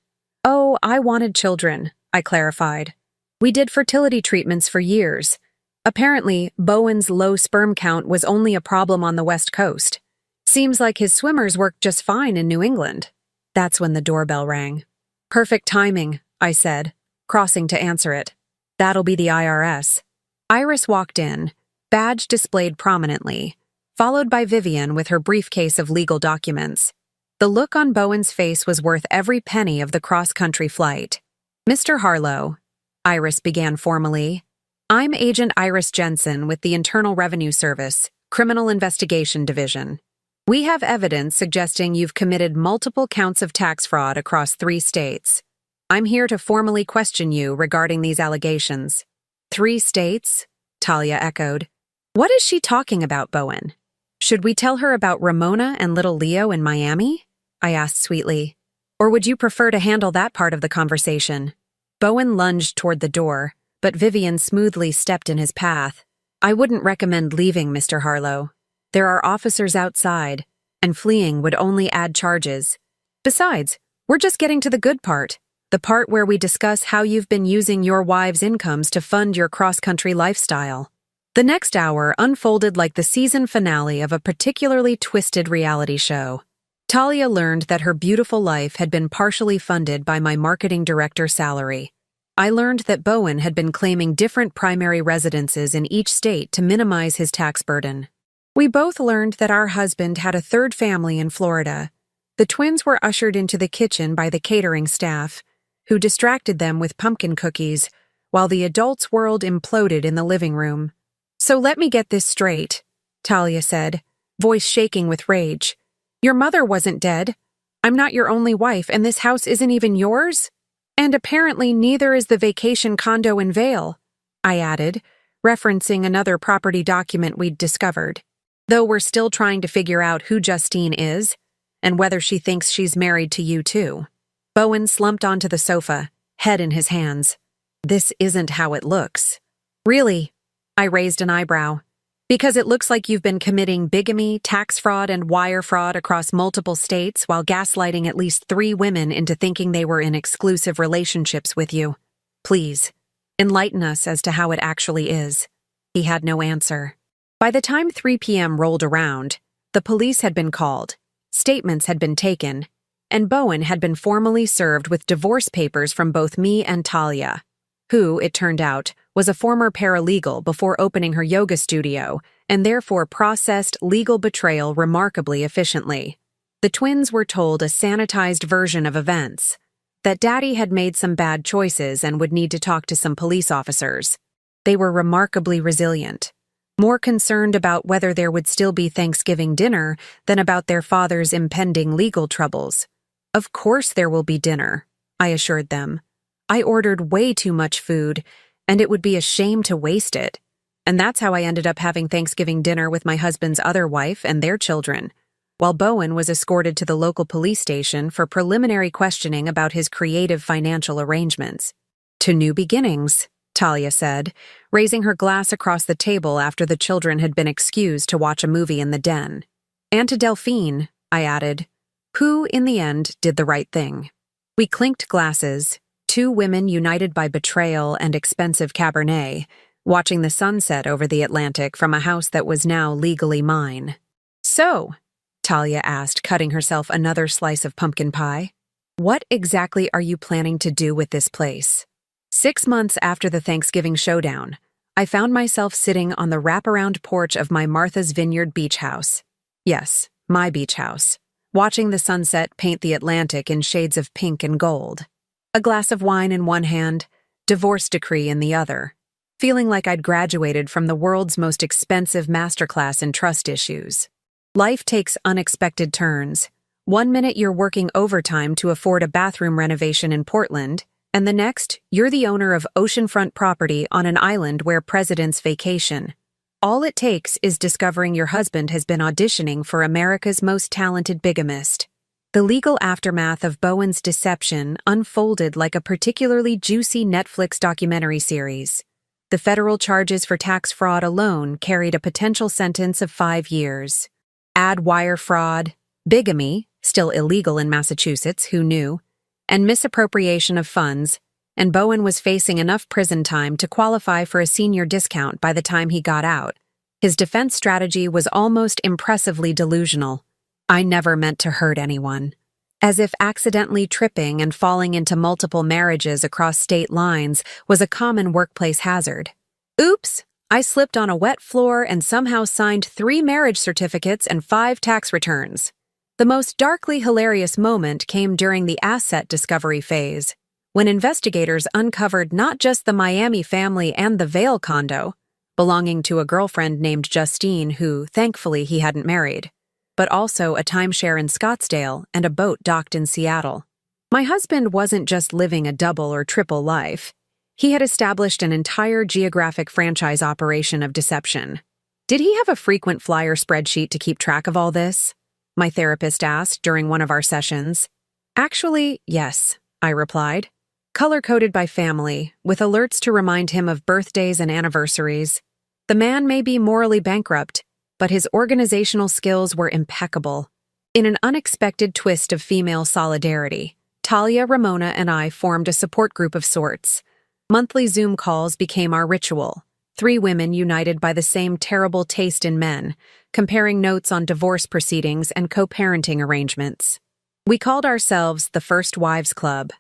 Speaker 1: Oh, I wanted children, I clarified. We did fertility treatments for years. Apparently, Bowen's low sperm count was only a problem on the West Coast. Seems like his swimmers worked just fine in New England. That's when the doorbell rang. Perfect timing, I said, crossing to answer it. That'll be the IRS. Iris walked in, badge displayed prominently, followed by Vivian with her briefcase of legal documents. The look on Bowen's face was worth every penny of the cross-country flight. Mr. Harlow, Iris began formally, I'm Agent Iris Jensen with the Internal Revenue Service, Criminal Investigation Division. We have evidence suggesting you've committed multiple counts of tax fraud across 3 states. I'm here to formally question you regarding these allegations. 3 states? Talia echoed. What is she talking about, Bowen? Should we tell her about Ramona and little Leo in Miami? I asked sweetly. Or would you prefer to handle that part of the conversation? Bowen lunged toward the door, but Vivian smoothly stepped in his path. I wouldn't recommend leaving, Mr. Harlow. There are officers outside, and fleeing would only add charges. Besides, we're just getting to the good part, the part where we discuss how you've been using your wives' incomes to fund your cross-country lifestyle. The next hour unfolded like the season finale of a particularly twisted reality show. Talia learned that her beautiful life had been partially funded by my marketing director salary. I learned that Bowen had been claiming different primary residences in each state to minimize his tax burden. We both learned that our husband had a 3rd family in Florida. The twins were ushered into the kitchen by the catering staff, who distracted them with pumpkin cookies, while the adults' world imploded in the living room. So let me get this straight, Talia said, voice shaking with rage. Your mother wasn't dead. I'm not your only wife, and this house isn't even yours? And apparently neither is the vacation condo in Vail, I added, referencing another property document we'd discovered. Though we're still trying to figure out who Justine is, and whether she thinks she's married to you too. Bowen slumped onto the sofa, head in his hands. This isn't how it looks. Really? I raised an eyebrow. Because it looks like you've been committing bigamy, tax fraud, and wire fraud across multiple states while gaslighting at least 3 women into thinking they were in exclusive relationships with you. Please, enlighten us as to how it actually is. He had no answer. By the time 3 p.m. rolled around, The police had been called, statements had been taken, and Bowen had been formally served with divorce papers from both me and Talia, who, it turned out, was a former paralegal before opening her yoga studio and therefore processed legal betrayal remarkably efficiently. The twins were told a sanitized version of events, that Daddy had made some bad choices and would need to talk to some police officers. They were remarkably resilient, more concerned about whether there would still be Thanksgiving dinner than about their father's impending legal troubles. "Of course there will be dinner," I assured them. "I ordered way too much food, and it would be a shame to waste it." And that's how I ended up having Thanksgiving dinner with my husband's other wife and their children, while Bowen was escorted to the local police station for preliminary questioning about his creative financial arrangements. "To new beginnings," Talia said, raising her glass across the table after the children had been excused to watch a movie in the den. "And to Delphine," I added, who, in the end, did the right thing. We clinked glasses, two women united by betrayal and expensive Cabernet, watching the sunset over the Atlantic from a house that was now legally mine. "So," Talia asked, cutting herself another slice of pumpkin pie, "what exactly are you planning to do with this place?" 6 months after the Thanksgiving showdown, I found myself sitting on the wraparound porch of my Martha's Vineyard beach house. Yes, my beach house, watching the sunset paint the Atlantic in shades of pink and gold. A glass of wine in one hand, divorce decree in the other, feeling like I'd graduated from the world's most expensive masterclass in trust issues. Life takes unexpected turns. One minute you're working overtime to afford a bathroom renovation in Portland, and the next, you're the owner of oceanfront property on an island where presidents vacation. All it takes is discovering your husband has been auditioning for America's most talented bigamist. The legal aftermath of Bowen's deception unfolded like a particularly juicy Netflix documentary series. The federal charges for tax fraud alone carried a potential sentence of 5 years. Add wire fraud, bigamy, still illegal in Massachusetts, who knew, and misappropriation of funds, and Bowen was facing enough prison time to qualify for a senior discount by the time he got out. His defense strategy was almost impressively delusional. "I never meant to hurt anyone." As if accidentally tripping and falling into multiple marriages across state lines was a common workplace hazard. "Oops, I slipped on a wet floor and somehow signed 3 marriage certificates and 5 tax returns." The most darkly hilarious moment came during the asset discovery phase, when investigators uncovered not just the Miami family and the Vail condo, belonging to a girlfriend named Justine who, thankfully, he hadn't married, but also a timeshare in Scottsdale and a boat docked in Seattle. My husband wasn't just living a double or triple life. He had established an entire geographic franchise operation of deception. Did he have a frequent flyer spreadsheet to keep track of all this? My therapist asked during one of our sessions. "Actually, yes," I replied. "Color-coded by family, with alerts to remind him of birthdays and anniversaries. The man may be morally bankrupt, but his organizational skills were impeccable." In an unexpected twist of female solidarity, Talia, Ramona, and I formed a support group of sorts. Monthly Zoom calls became our ritual, 3 women united by the same terrible taste in men, comparing notes on divorce proceedings and co-parenting arrangements. We called ourselves the First Wives Club,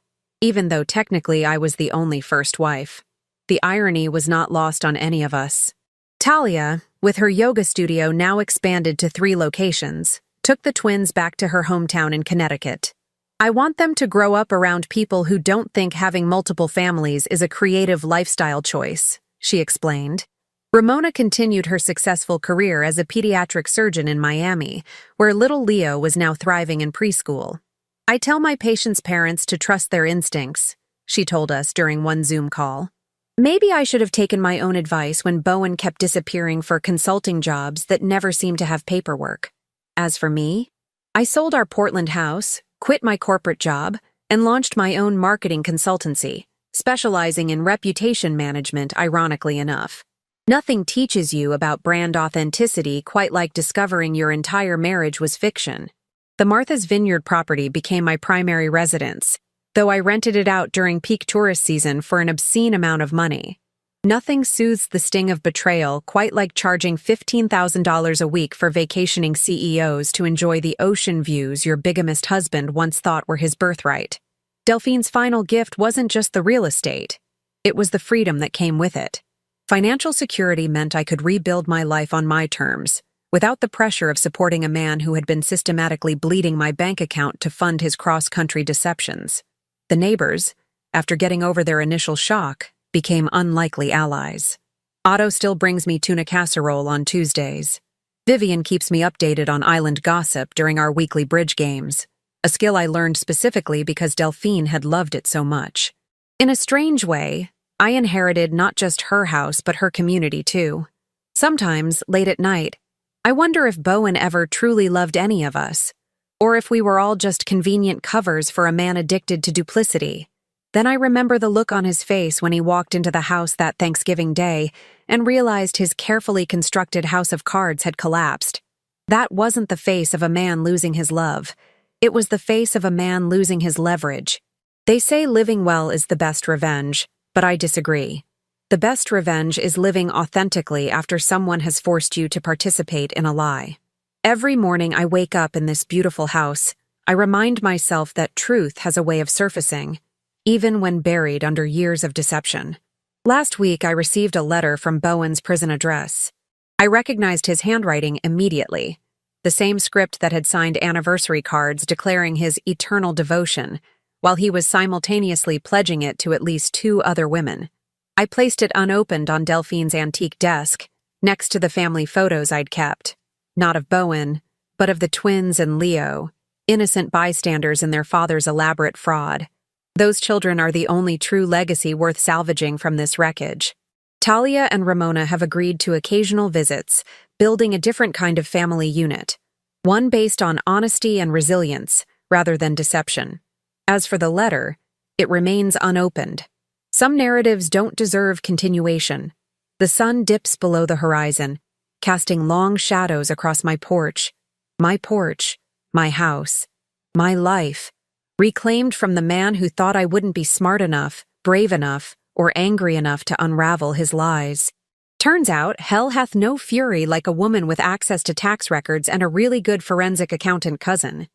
Speaker 1: even though technically I was the only first wife. The irony was not lost on any of us. Talia, with her yoga studio now expanded to 3 locations, took the twins back to her hometown in Connecticut. "I want them to grow up around people who don't think having multiple families is a creative lifestyle choice," she explained. Ramona continued her successful career as a pediatric surgeon in Miami, where little Leo was now thriving in preschool. "I tell my patients' parents to trust their instincts," she told us during one Zoom call. Maybe I should have taken my own advice when Bowen kept disappearing for consulting jobs that never seemed to have paperwork. As for me, I sold our Portland house, quit my corporate job, and launched my own marketing consultancy, specializing in reputation management, ironically enough. Nothing teaches you about brand authenticity quite like discovering your entire marriage was fiction. The Martha's Vineyard property became my primary residence, though I rented it out during peak tourist season for an obscene amount of money. Nothing soothes the sting of betrayal quite like charging $15,000 a week for vacationing CEOs to enjoy the ocean views your bigamist husband once thought were his birthright. Delphine's final gift wasn't just the real estate. It was the freedom that came with it. Financial security meant I could rebuild my life on my terms, without the pressure of supporting a man who had been systematically bleeding my bank account to fund his cross-country deceptions. The neighbors, after getting over their initial shock, became unlikely allies. Otto still brings me tuna casserole on Tuesdays. Vivian keeps me updated on island gossip during our weekly bridge games, a skill I learned specifically because Delphine had loved it so much. In a strange way, I inherited not just her house but her community too. Sometimes, late at night, I wonder if Bowen ever truly loved any of us, or if we were all just convenient covers for a man addicted to duplicity. Then I remember the look on his face when he walked into the house that Thanksgiving day and realized his carefully constructed house of cards had collapsed. That wasn't the face of a man losing his love. It was the face of a man losing his leverage. They say living well is the best revenge, but I disagree. The best revenge is living authentically after someone has forced you to participate in a lie. Every morning I wake up in this beautiful house, I remind myself that truth has a way of surfacing, even when buried under years of deception. Last week, I received a letter from Bowen's prison address. I recognized his handwriting immediately, the same script that had signed anniversary cards declaring his eternal devotion, while he was simultaneously pledging it to at least 2 other women. I placed it unopened on Delphine's antique desk, next to the family photos I'd kept, not of Bowen, but of the twins and Leo, innocent bystanders in their father's elaborate fraud. Those children are the only true legacy worth salvaging from this wreckage. Talia and Ramona have agreed to occasional visits, building a different kind of family unit, one based on honesty and resilience, rather than deception. As for the letter, it remains unopened. Some narratives don't deserve continuation. The sun dips below the horizon, casting long shadows across my porch, my house, my life, reclaimed from the man who thought I wouldn't be smart enough, brave enough, or angry enough to unravel his lies. Turns out, hell hath no fury like a woman with access to tax records and a really good forensic accountant cousin.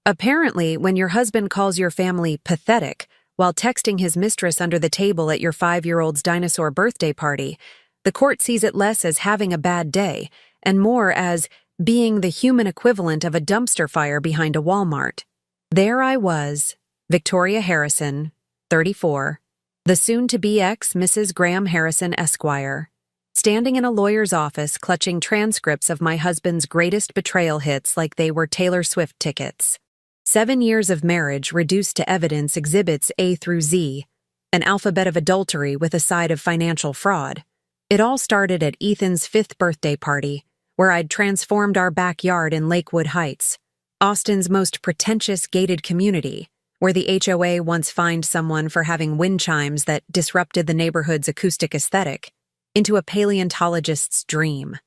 Speaker 1: Apparently, when your husband calls your family pathetic while texting his mistress under the table at your 5-year-old's dinosaur birthday party, the court sees it less as having a bad day and more as being the human equivalent of a dumpster fire behind a Walmart. There I was, Victoria Harrison, 34, the soon-to-be ex-Mrs. Graham Harrison Esquire, standing in a lawyer's office clutching transcripts of my husband's greatest betrayal hits like they were Taylor Swift tickets. 7 years of marriage reduced to evidence exhibits A through Z, an alphabet of adultery with a side of financial fraud. It all started at Ethan's 5th birthday party, where I'd transformed our backyard in Lakewood Heights, Austin's most pretentious gated community, where the HOA once fined someone for having wind chimes that disrupted the neighborhood's acoustic aesthetic, into a paleontologist's dream.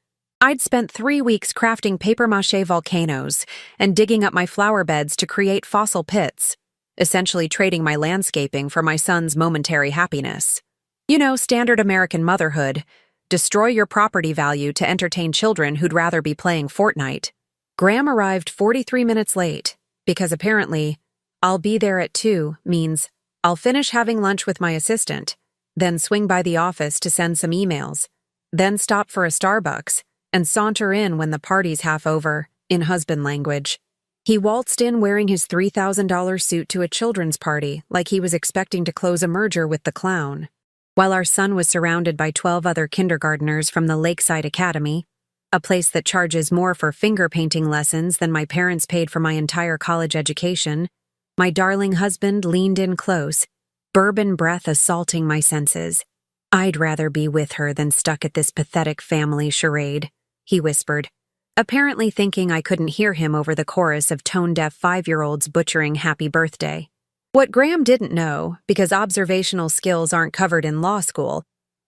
Speaker 1: I'd spent 3 weeks crafting papier-mâché volcanoes and digging up my flower beds to create fossil pits, essentially trading my landscaping for my son's momentary happiness. You know, standard American motherhood, destroy your property value to entertain children who'd rather be playing Fortnite. Graham arrived 43 minutes late, because apparently, I'll be there at 2 means I'll finish having lunch with my assistant, then swing by the office to send some emails, then stop for a Starbucks, and saunter in when the party's half over, in husband language. He waltzed in wearing his $3,000 suit to a children's party like he was expecting to close a merger with the clown, while our son was surrounded by 12 other kindergartners from the Lakeside Academy, a place that charges more for finger painting lessons than my parents paid for my entire college education. My darling husband leaned in close, bourbon breath assaulting my senses. "I'd rather be with her than stuck at this pathetic family charade," he whispered, apparently thinking I couldn't hear him over the chorus of tone-deaf 5-year-olds butchering happy birthday. What Graham didn't know, because observational skills aren't covered in law school,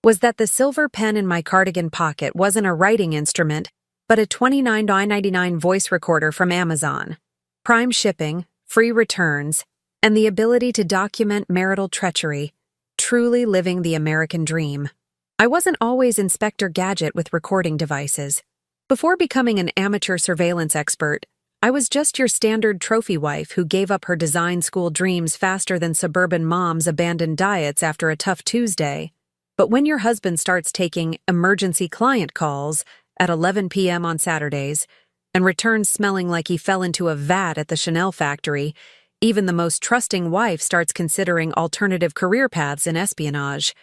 Speaker 1: was that the silver pen in my cardigan pocket wasn't a writing instrument, but a $29.99 voice recorder from Amazon. Prime shipping, free returns, and the ability to document marital treachery, truly living the American dream. I wasn't always Inspector Gadget with recording devices. Before becoming an amateur surveillance expert, I was just your standard trophy wife who gave up her design school dreams faster than suburban moms abandon diets after a tough Tuesday. But when your husband starts taking emergency client calls at 11 p.m. on Saturdays and returns smelling like he fell into a vat at the Chanel factory, even the most trusting wife starts considering alternative career paths in espionage.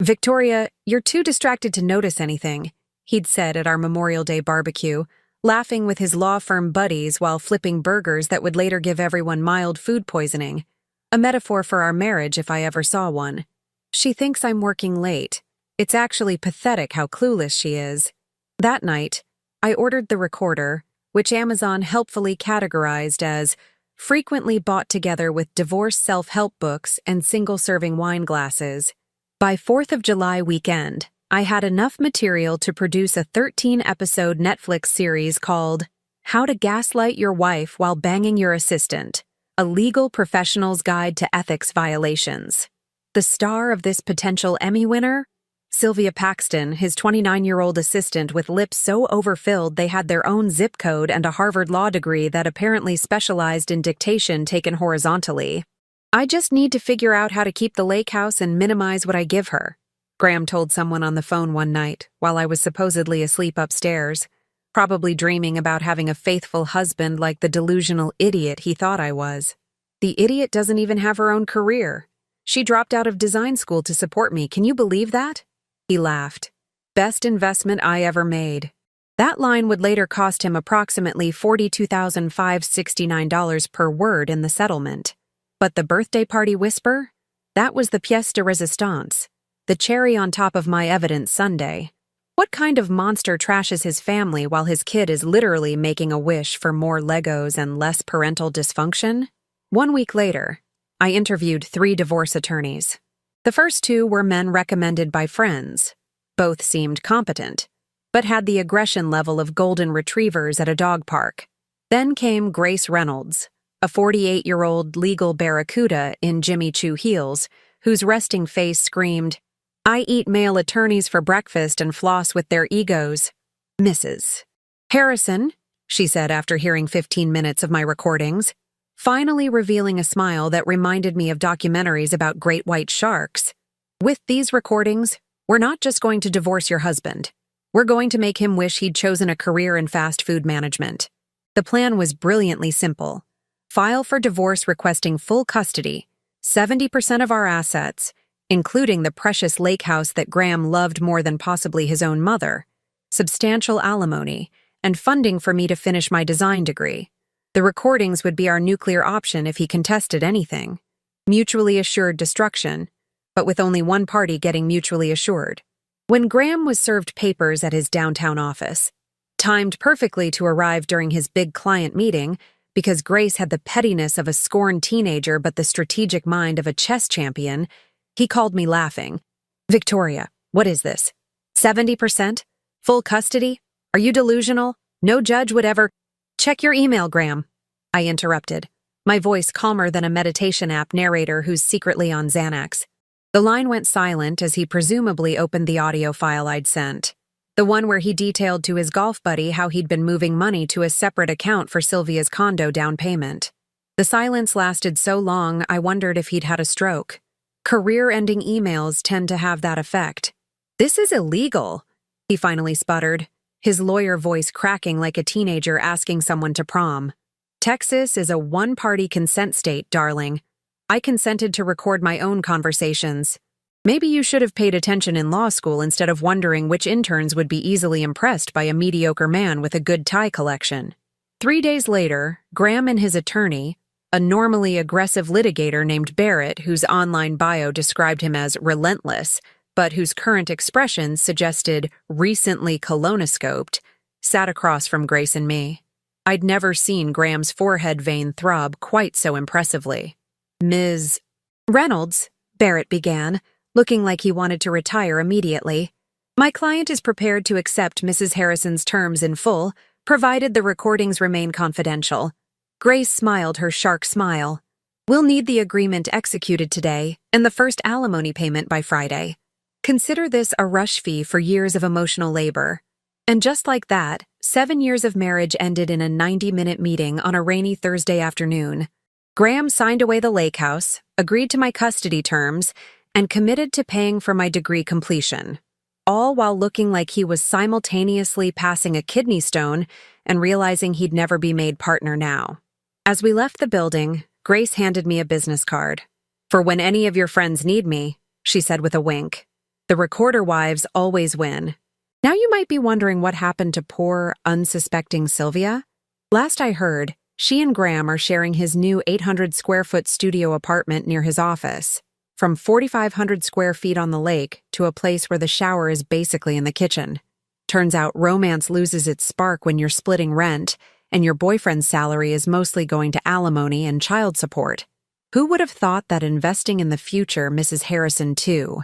Speaker 1: "Victoria, you're too distracted to notice anything," he'd said at our Memorial Day barbecue, laughing with his law firm buddies while flipping burgers that would later give everyone mild food poisoning. A metaphor for our marriage if I ever saw one. "She thinks I'm working late. It's actually pathetic how clueless she is." That night, I ordered the recorder, which Amazon helpfully categorized as frequently bought together with divorce self-help books and single-serving wine glasses. By 4th of July weekend, I had enough material to produce a 13-episode Netflix series called How to Gaslight Your Wife While Banging Your Assistant, a legal professional's guide to ethics violations. The star of this potential Emmy winner? Sylvia Paxton, his 29-year-old assistant with lips so overfilled they had their own zip code and a Harvard law degree that apparently specialized in dictation taken horizontally. "I just need to figure out how to keep the lake house and minimize what I give her," Graham told someone on the phone one night while I was supposedly asleep upstairs, probably dreaming about having a faithful husband like the delusional idiot he thought I was. "The idiot doesn't even have her own career. She dropped out of design school to support me. Can you believe that?" He laughed. "Best investment I ever made." That line would later cost him approximately $42,569 per word in the settlement. But the birthday party whisper? That was the pièce de résistance, the cherry on top of my evidence sundae. What kind of monster trashes his family while his kid is literally making a wish for more Legos and less parental dysfunction? 1 week later, I interviewed 3 divorce attorneys. The first 2 were men recommended by friends. Both seemed competent, but had the aggression level of golden retrievers at a dog park. Then came Grace Reynolds, a 48-year-old legal barracuda in Jimmy Choo heels, whose resting face screamed, "I eat male attorneys for breakfast and floss with their egos." "Mrs. Harrison," she said after hearing 15 minutes of my recordings, finally revealing a smile that reminded me of documentaries about great white sharks. "With these recordings, we're not just going to divorce your husband. We're going to make him wish he'd chosen a career in fast food management." The plan was brilliantly simple. File for divorce requesting full custody, 70% of our assets, including the precious lake house that Graham loved more than possibly his own mother, substantial alimony, and funding for me to finish my design degree. The recordings would be our nuclear option if he contested anything. Mutually assured destruction, but with only one party getting mutually assured. When Graham was served papers at his downtown office, timed perfectly to arrive during his big client meeting because Grace had the pettiness of a scorned teenager but the strategic mind of a chess champion, he called me laughing. "Victoria, what is this? 70%? Full custody? Are you delusional? No judge would ever—" "Check your email, Graham," I interrupted, my voice calmer than a meditation app narrator who's secretly on Xanax. The line went silent as he presumably opened the audio file I'd sent, the one where he detailed to his golf buddy how he'd been moving money to a separate account for Sylvia's condo down payment. The silence lasted so long I wondered if he'd had a stroke. Career-ending emails tend to have that effect. "This is illegal," he finally sputtered, his lawyer voice cracking like a teenager asking someone to prom. "Texas is a one-party consent state, darling. I consented to record my own conversations. Maybe you should have paid attention in law school instead of wondering which interns would be easily impressed by a mediocre man with a good tie collection." 3 days later, Graham and his attorney, a normally aggressive litigator named Barrett whose online bio described him as relentless, but whose current expressions suggested recently colonoscoped, sat across from Grace and me. I'd never seen Graham's forehead vein throb quite so impressively. "Ms. Reynolds," Barrett began, looking like he wanted to retire immediately. "My client is prepared to accept Mrs. Harrison's terms in full, provided the recordings remain confidential." Grace smiled her shark smile. "We'll need the agreement executed today and the first alimony payment by Friday." Consider this a rush fee for years of emotional labor. And just like that, 7 years of marriage ended in a 90-minute meeting on a rainy Thursday afternoon. Graham signed away the lake house, agreed to my custody terms, and committed to paying for my degree completion, all while looking like he was simultaneously passing a kidney stone and realizing he'd never be made partner now. As we left the building, Grace handed me a business card. "For when any of your friends need me," she said with a wink. "The recorder wives always win." Now you might be wondering what happened to poor, unsuspecting Sylvia. Last I heard, she and Graham are sharing his new 800-square-foot studio apartment near his office. From 4,500 square feet on the lake to a place where the shower is basically in the kitchen. Turns out romance loses its spark when you're splitting rent, and your boyfriend's salary is mostly going to alimony and child support. Who would have thought that investing in the future, Mrs. Harrison, too?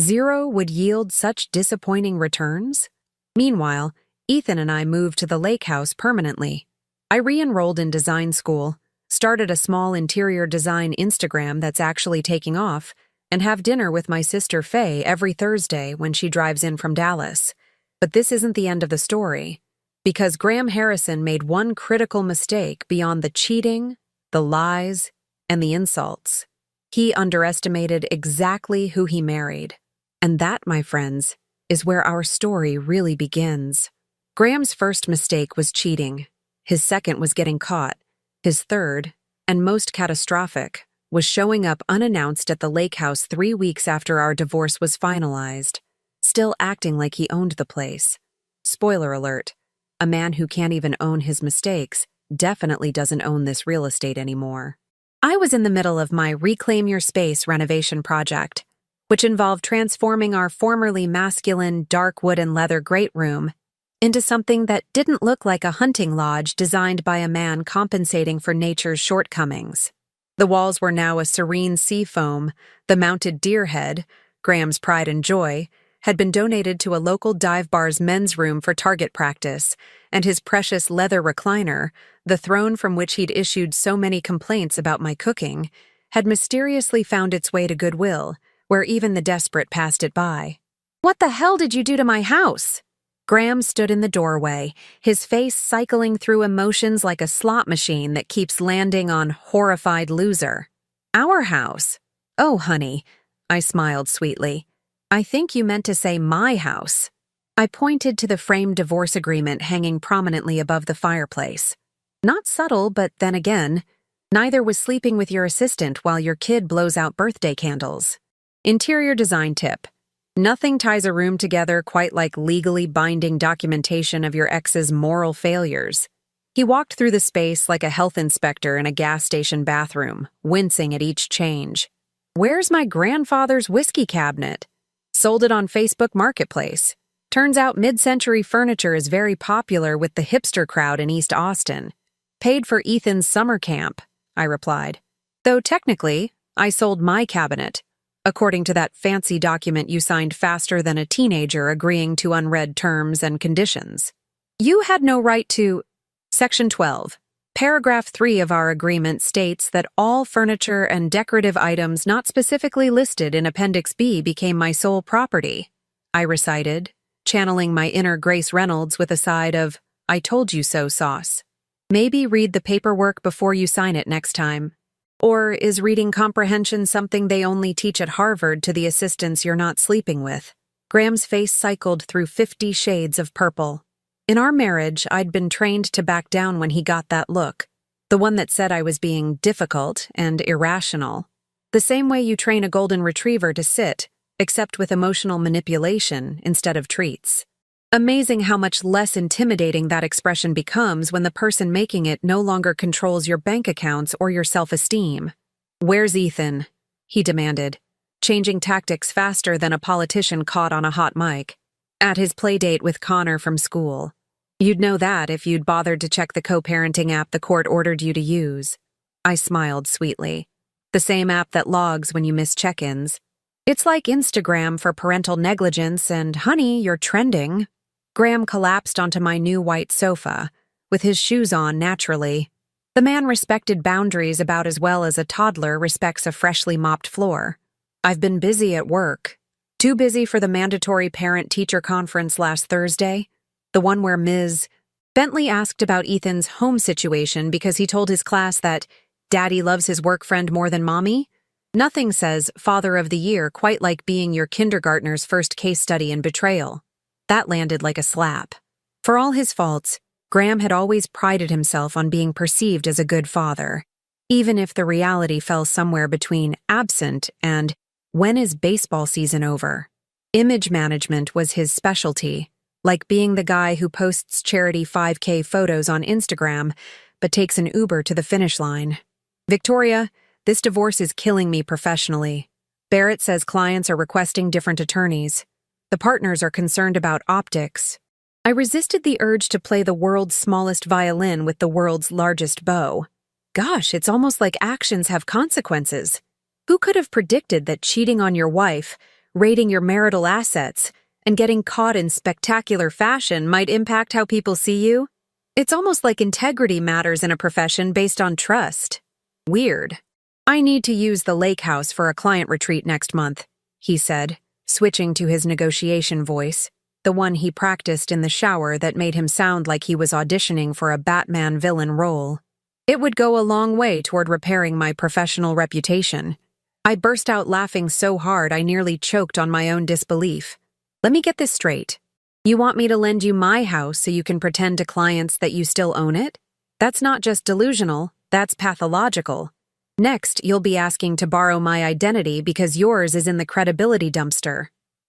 Speaker 1: Zero would yield such disappointing returns? Meanwhile, Ethan and I moved to the lake house permanently. I re-enrolled in design school, started a small interior design Instagram that's actually taking off, and have dinner with my sister Faye every Thursday when she drives in from Dallas. But this isn't the end of the story, because Graham Harrison made one critical mistake beyond the cheating, the lies, and the insults. He underestimated exactly who he married. And that, my friends, is where our story really begins. Graham's first mistake was cheating. His second was getting caught. His third, and most catastrophic, was showing up unannounced at the lake house 3 weeks after our divorce was finalized, still acting like he owned the place. Spoiler alert, a man who can't even own his mistakes definitely doesn't own this real estate anymore. I was in the middle of my Reclaim Your Space renovation project, which involved transforming our formerly masculine dark wood and leather great room into something that didn't look like a hunting lodge designed by a man compensating for nature's shortcomings. The walls were now a serene sea foam, the mounted deer head, Graham's pride and joy, had been donated to a local dive bar's men's room for target practice, and his precious leather recliner, the throne from which he'd issued so many complaints about my cooking, had mysteriously found its way to Goodwill, where even the desperate passed it by. "What the hell did you do to my house?" Graham stood in the doorway, his face cycling through emotions like a slot machine that keeps landing on horrified loser. "Our house? Oh, honey," I smiled sweetly. "I think you meant to say my house." I pointed to the framed divorce agreement hanging prominently above the fireplace. Not subtle, but then again, neither was sleeping with your assistant while your kid blows out birthday candles. Interior design tip. Nothing ties a room together quite like legally binding documentation of your ex's moral failures. He walked through the space like a health inspector in a gas station bathroom, wincing at each change. "Where's my grandfather's whiskey cabinet?" "Sold it on Facebook Marketplace. Turns out mid-century furniture is very popular with the hipster crowd in East Austin. Paid for Ethan's summer camp," I replied. "Though technically, I sold my cabinet, according to that fancy document you signed faster than a teenager agreeing to unread terms and conditions. You had no right to—" Section 12. Paragraph 3 of our agreement states that all furniture and decorative items not specifically listed in Appendix B became my sole property, I recited, channeling my inner Grace Reynolds with a side of, "I told you so" sauce. Maybe read the paperwork before you sign it next time. Or is reading comprehension something they only teach at Harvard to the assistants you're not sleeping with? Graham's face cycled through 50 shades of purple. In our marriage, I'd been trained to back down when he got that look, the one that said I was being difficult and irrational. The same way you train a golden retriever to sit, except with emotional manipulation instead of treats. Amazing how much less intimidating that expression becomes when the person making it no longer controls your bank accounts or your self-esteem. "Where's Ethan?" he demanded, changing tactics faster than a politician caught on a hot mic. "At his playdate with Connor from school. You'd know that if you'd bothered to check the co-parenting app the court ordered you to use." I smiled sweetly. "The same app that logs when you miss check-ins. It's like Instagram for parental negligence and, honey, you're trending." Graham collapsed onto my new white sofa, with his shoes on naturally. The man respected boundaries about as well as a toddler respects a freshly mopped floor. "I've been busy at work." Too busy for the mandatory parent-teacher conference last Thursday? The one where Ms. Bentley asked about Ethan's home situation because he told his class that Daddy loves his work friend more than Mommy? Nothing says Father of the Year quite like being your kindergartner's first case study in betrayal. That landed like a slap. For all his faults, Graham had always prided himself on being perceived as a good father, even if the reality fell somewhere between absent and when is baseball season over? Image management was his specialty, like being the guy who posts charity 5K photos on Instagram but takes an Uber to the finish line. Victoria, this divorce is killing me professionally. Barrett says clients are requesting different attorneys. The partners are concerned about optics. I resisted the urge to play the world's smallest violin with the world's largest bow. Gosh, it's almost like actions have consequences. Who could have predicted that cheating on your wife, raiding your marital assets, and getting caught in spectacular fashion might impact how people see you? It's almost like integrity matters in a profession based on trust. Weird. I need to use the lake house for a client retreat next month, he said, switching to his negotiation voice, the one he practiced in the shower that made him sound like he was auditioning for a Batman villain role. It would go a long way toward repairing my professional reputation. I burst out laughing so hard I nearly choked on my own disbelief. Let me get this straight. You want me to lend you my house so you can pretend to clients that you still own it? That's not just delusional, that's pathological. Next, you'll be asking to borrow my identity because yours is in the credibility dumpster.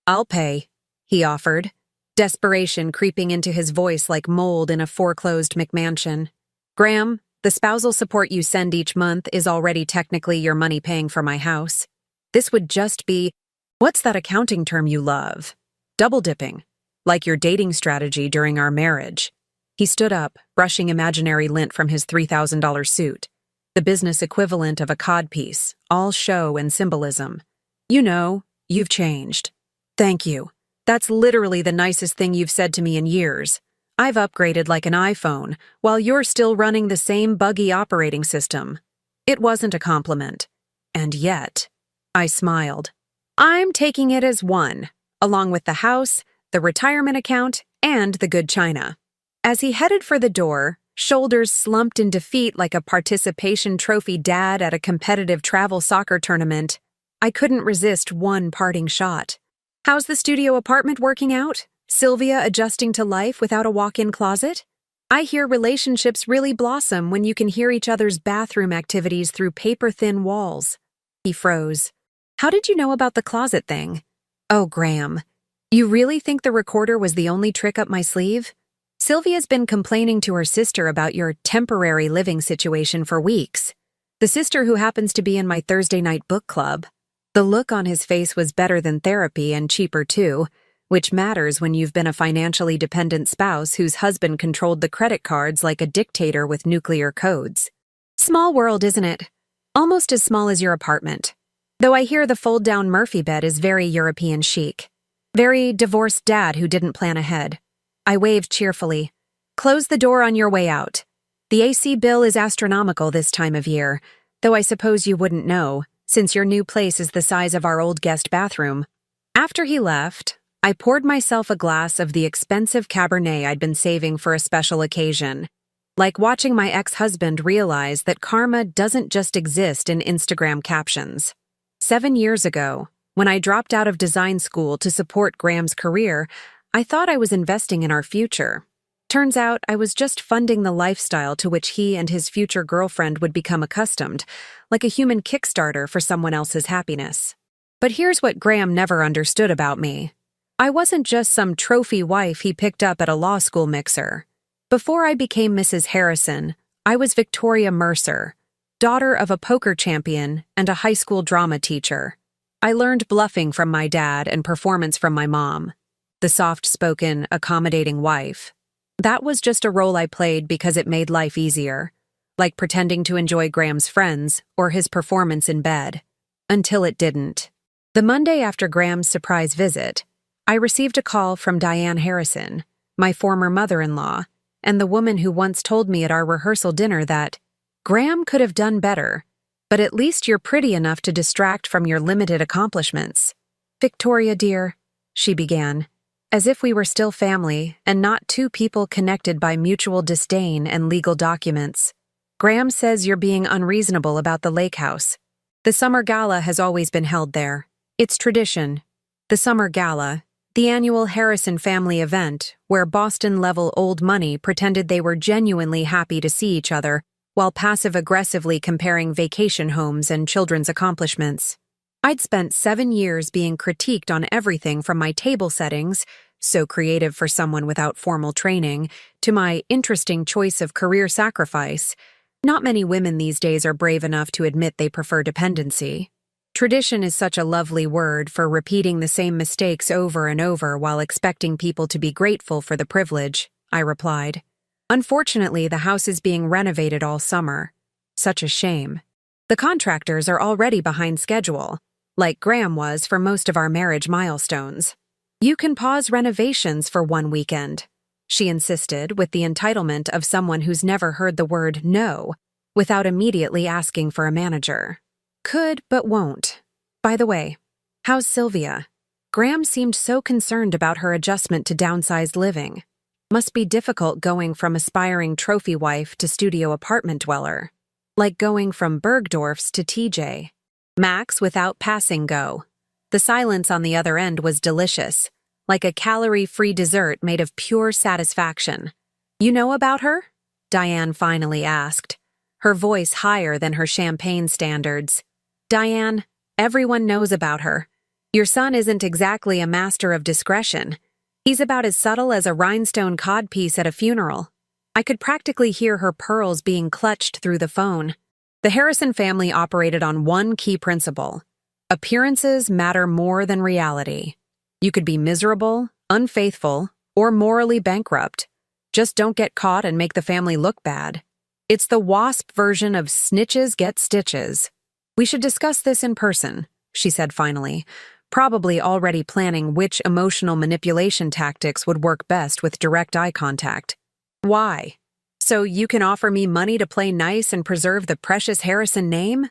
Speaker 1: I'll pay, he offered, desperation creeping into his voice like mold in a foreclosed McMansion. Graham, the spousal support you send each month is already technically your money paying for my house. This would just be, what's that accounting term you love? Double dipping, like your dating strategy during our marriage. He stood up, brushing imaginary lint from his $3,000 suit, the business equivalent of a codpiece, all show and symbolism. You know, you've changed. Thank you. That's literally the nicest thing you've said to me in years. I've upgraded like an iPhone, while you're still running the same buggy operating system. It wasn't a compliment. And yet, I smiled. I'm taking it as one, along with the house, the retirement account, and the good china. As he headed for the door, shoulders slumped in defeat like a participation trophy dad at a competitive travel soccer tournament, I couldn't resist one parting shot. How's the studio apartment working out? Sylvia adjusting to life without a walk-in closet? I hear relationships really blossom when you can hear each other's bathroom activities through paper-thin walls. He froze. How did you know about the closet thing? Oh, Graham. You really think the recorder was the only trick up my sleeve? Sylvia's been complaining to her sister about your temporary living situation for weeks. The sister who happens to be in my Thursday night book club. The look on his face was better than therapy and cheaper too, which matters when you've been a financially dependent spouse whose husband controlled the credit cards like a dictator with nuclear codes. Small world, isn't it? Almost as small as your apartment. Though I hear the fold-down Murphy bed is very European chic. Very divorced dad who didn't plan ahead. I waved cheerfully. Close the door on your way out. The AC bill is astronomical this time of year, though I suppose you wouldn't know, since your new place is the size of our old guest bathroom. After he left, I poured myself a glass of the expensive Cabernet I'd been saving for a special occasion, like watching my ex-husband realize that karma doesn't just exist in Instagram captions. 7 years ago, when I dropped out of design school to support Graham's career, I thought I was investing in our future. Turns out I was just funding the lifestyle to which he and his future girlfriend would become accustomed, like a human Kickstarter for someone else's happiness. But here's what Graham never understood about me. I wasn't just some trophy wife he picked up at a law school mixer. Before I became Mrs. Harrison, I was Victoria Mercer, daughter of a poker champion and a high school drama teacher. I learned bluffing from my dad and performance from my mom, the soft-spoken, accommodating wife. That was just a role I played because it made life easier, like pretending to enjoy Graham's friends or his performance in bed. Until it didn't. The Monday after Graham's surprise visit, I received a call from Diane Harrison, my former mother-in-law, and the woman who once told me at our rehearsal dinner that Graham could have done better, but at least you're pretty enough to distract from your limited accomplishments. Victoria, dear, she began, as if we were still family and not two people connected by mutual disdain and legal documents. Graham says you're being unreasonable about the lake house. The summer gala has always been held there. It's tradition. The summer gala, the annual Harrison family event, where Boston-level old money pretended they were genuinely happy to see each other while passive-aggressively comparing vacation homes and children's accomplishments. I'd spent 7 years being critiqued on everything from my table settings, so creative for someone without formal training, to my interesting choice of career sacrifice. Not many women these days are brave enough to admit they prefer dependency. Tradition is such a lovely word for repeating the same mistakes over and over while expecting people to be grateful for the privilege, I replied. Unfortunately, the house is being renovated all summer. Such a shame. The contractors are already behind schedule, like Graham was for most of our marriage milestones. You can pause renovations for one weekend, she insisted with the entitlement of someone who's never heard the word no without immediately asking for a manager. Could, but won't. By the way, how's Sylvia? Graham seemed so concerned about her adjustment to downsized living. Must be difficult going from aspiring trophy wife to studio apartment dweller. Like going from Bergdorf's to TJ. Max without passing go. The silence on the other end was delicious, like a calorie-free dessert made of pure satisfaction. You know about her? Diane finally asked, her voice higher than her champagne standards. Diane, everyone knows about her. Your son isn't exactly a master of discretion. He's about as subtle as a rhinestone codpiece at a funeral. I could practically hear her pearls being clutched through the phone. The Harrison family operated on one key principle. Appearances matter more than reality. You could be miserable, unfaithful, or morally bankrupt. Just don't get caught and make the family look bad. It's the WASP version of snitches get stitches. We should discuss this in person, she said finally, probably already planning which emotional manipulation tactics would work best with direct eye contact. Why? So you can offer me money to play nice and preserve the precious Harrison name?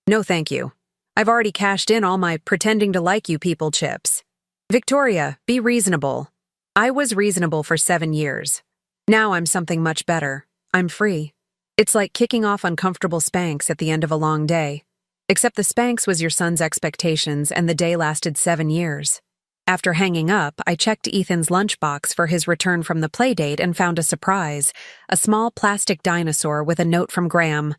Speaker 1: No thank you. I've already cashed in all my pretending to like you people chips. Victoria, be reasonable. I was reasonable for 7 years. Now I'm something much better. I'm free. It's like kicking off uncomfortable Spanx at the end of a long day. Except the Spanx was your son's expectations and the day lasted 7 years. After hanging up, I checked Ethan's lunchbox for his return from the playdate and found a surprise, a small plastic dinosaur with a note from Graham.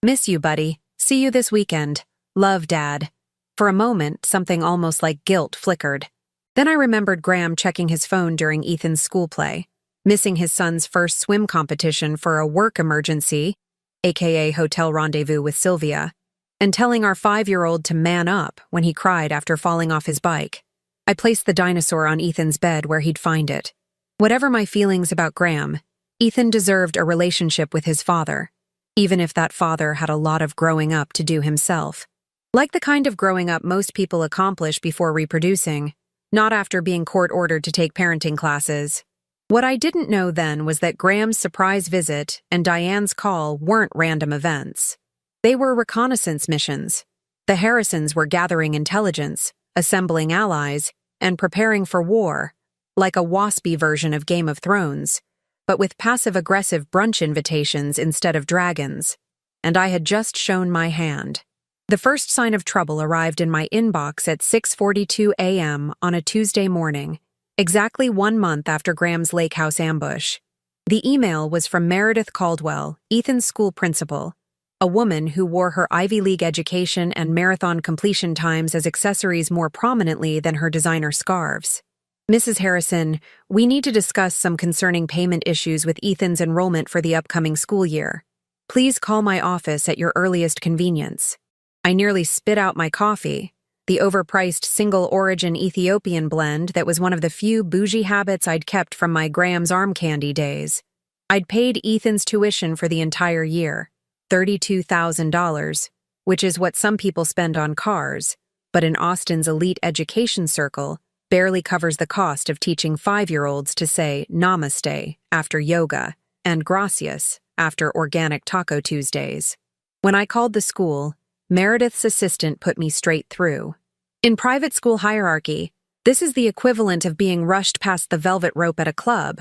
Speaker 1: Miss you, buddy. See you this weekend. Love, Dad. For a moment, something almost like guilt flickered. Then I remembered Graham checking his phone during Ethan's school play, missing his son's first swim competition for a work emergency, aka hotel rendezvous with Sylvia, and telling our 5-year-old to man up when he cried after falling off his bike. I placed the dinosaur on Ethan's bed where he'd find it. Whatever my feelings about Graham, Ethan deserved a relationship with his father, even if that father had a lot of growing up to do himself. Like the kind of growing up most people accomplish before reproducing, not after being court-ordered to take parenting classes. What I didn't know then was that Graham's surprise visit and Diane's call weren't random events. They were reconnaissance missions. The Harrisons were gathering intelligence, assembling allies, and preparing for war, like a waspy version of Game of Thrones, but with passive-aggressive brunch invitations instead of dragons. And I had just shown my hand. The first sign of trouble arrived in my inbox at 6:42 a.m. on a Tuesday morning, exactly 1 month after Graham's lake house ambush. The email was from Meredith Caldwell, Ethan's school principal, a woman who wore her Ivy League education and marathon completion times as accessories more prominently than her designer scarves. Mrs. Harrison, we need to discuss some concerning payment issues with Ethan's enrollment for the upcoming school year. Please call my office at your earliest convenience. I nearly spit out my coffee, the overpriced single-origin Ethiopian blend that was one of the few bougie habits I'd kept from my Graham's arm candy days. I'd paid Ethan's tuition for the entire year, $32,000, which is what some people spend on cars, but in Austin's elite education circle, barely covers the cost of teaching 5-year-olds to say namaste after yoga and gracias after organic Taco Tuesdays. When I called the school, Meredith's assistant put me straight through. In private school hierarchy, this is the equivalent of being rushed past the velvet rope at a club.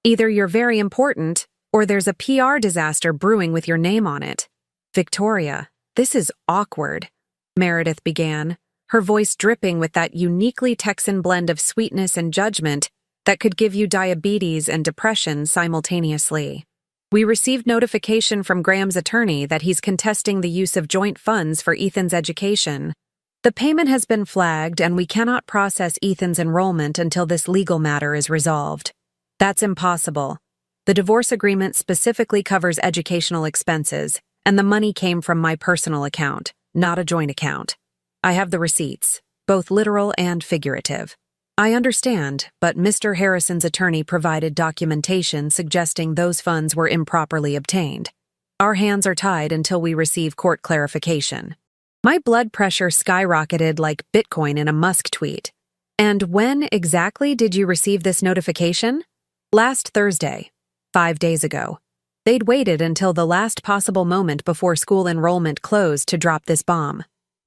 Speaker 1: Either you're very important, or there's a PR disaster brewing with your name on it. Victoria, this is awkward, Meredith began, her voice dripping with that uniquely Texan blend of sweetness and judgment that could give you diabetes and depression simultaneously. We received notification from Graham's attorney that he's contesting the use of joint funds for Ethan's education. The payment has been flagged, and we cannot process Ethan's enrollment until this legal matter is resolved. That's impossible. The divorce agreement specifically covers educational expenses, and the money came from my personal account, not a joint account. I have the receipts, both literal and figurative. I understand, but Mr. Harrison's attorney provided documentation suggesting those funds were improperly obtained. Our hands are tied until we receive court clarification. My blood pressure skyrocketed like Bitcoin in a Musk tweet. And when exactly did you receive this notification? Last Thursday, 5 days ago. They'd waited until the last possible moment before school enrollment closed to drop this bomb.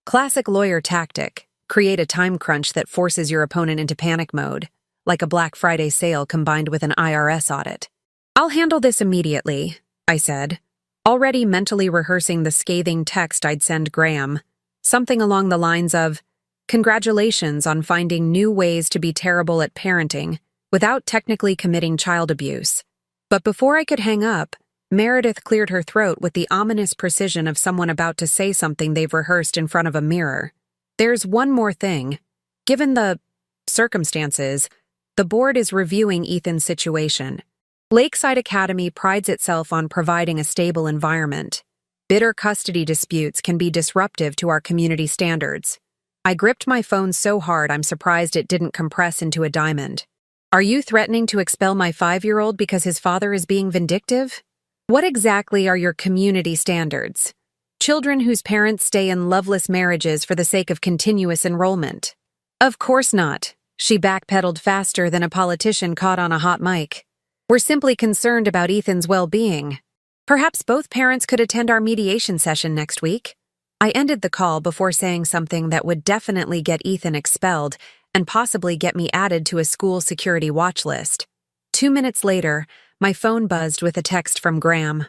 Speaker 1: Classic lawyer tactic. Create a time crunch that forces your opponent into panic mode, like a Black Friday sale combined with an IRS audit. I'll handle this immediately, I said, already mentally rehearsing the scathing text I'd send Graham, something along the lines of, "Congratulations on finding new ways to be terrible at parenting without technically committing child abuse." But before I could hang up, Meredith cleared her throat with the ominous precision of someone about to say something they've rehearsed in front of a mirror. There's one more thing. Given the circumstances, the board is reviewing Ethan's situation. Lakeside Academy prides itself on providing a stable environment. Bitter custody disputes can be disruptive to our community standards. I gripped my phone so hard I'm surprised it didn't compress into a diamond. Are you threatening to expel my 5-year-old because his father is being vindictive? What exactly are your community standards? Children whose parents stay in loveless marriages for the sake of continuous enrollment. Of course not. She backpedaled faster than a politician caught on a hot mic. We're simply concerned about Ethan's well-being. Perhaps both parents could attend our mediation session next week. I ended the call before saying something that would definitely get Ethan expelled and possibly get me added to a school security watch list. 2 minutes later, my phone buzzed with a text from Graham.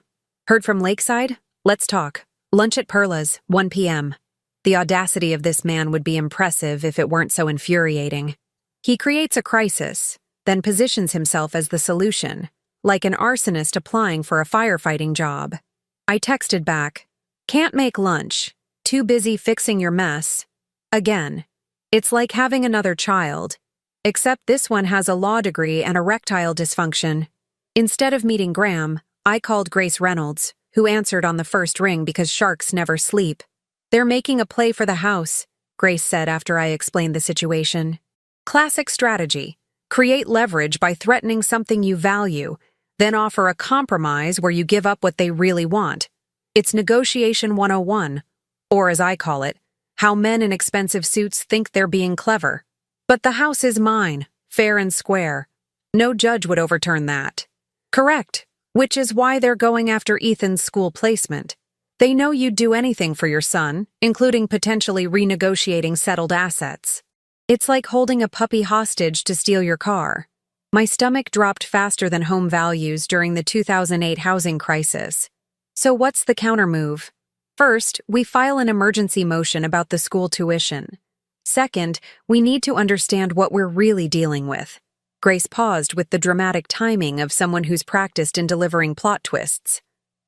Speaker 1: Heard from Lakeside? Let's talk. Lunch at Perla's, 1 p.m. The audacity of this man would be impressive if it weren't so infuriating. He creates a crisis, then positions himself as the solution, like an arsonist applying for a firefighting job. I texted back, "Can't make lunch. Too busy fixing your mess." Again, it's like having another child, except this one has a law degree and erectile dysfunction. Instead of meeting Graham, I called Grace Reynolds, who answered on the first ring because sharks never sleep. "They're making a play for the house," Grace said after I explained the situation. Classic strategy. Create leverage by threatening something you value, then offer a compromise where you give up what they really want. It's negotiation 101, or as I call it, how men in expensive suits think they're being clever. But the house is mine, fair and square. No judge would overturn that. Correct. Which is why they're going after Ethan's school placement. They know you'd do anything for your son, including potentially renegotiating settled assets. It's like holding a puppy hostage to steal your car. My stomach dropped faster than home values during the 2008 housing crisis. So what's the countermove? First, we file an emergency motion about the school tuition. Second, we need to understand what we're really dealing with. Grace paused with the dramatic timing of someone who's practiced in delivering plot twists.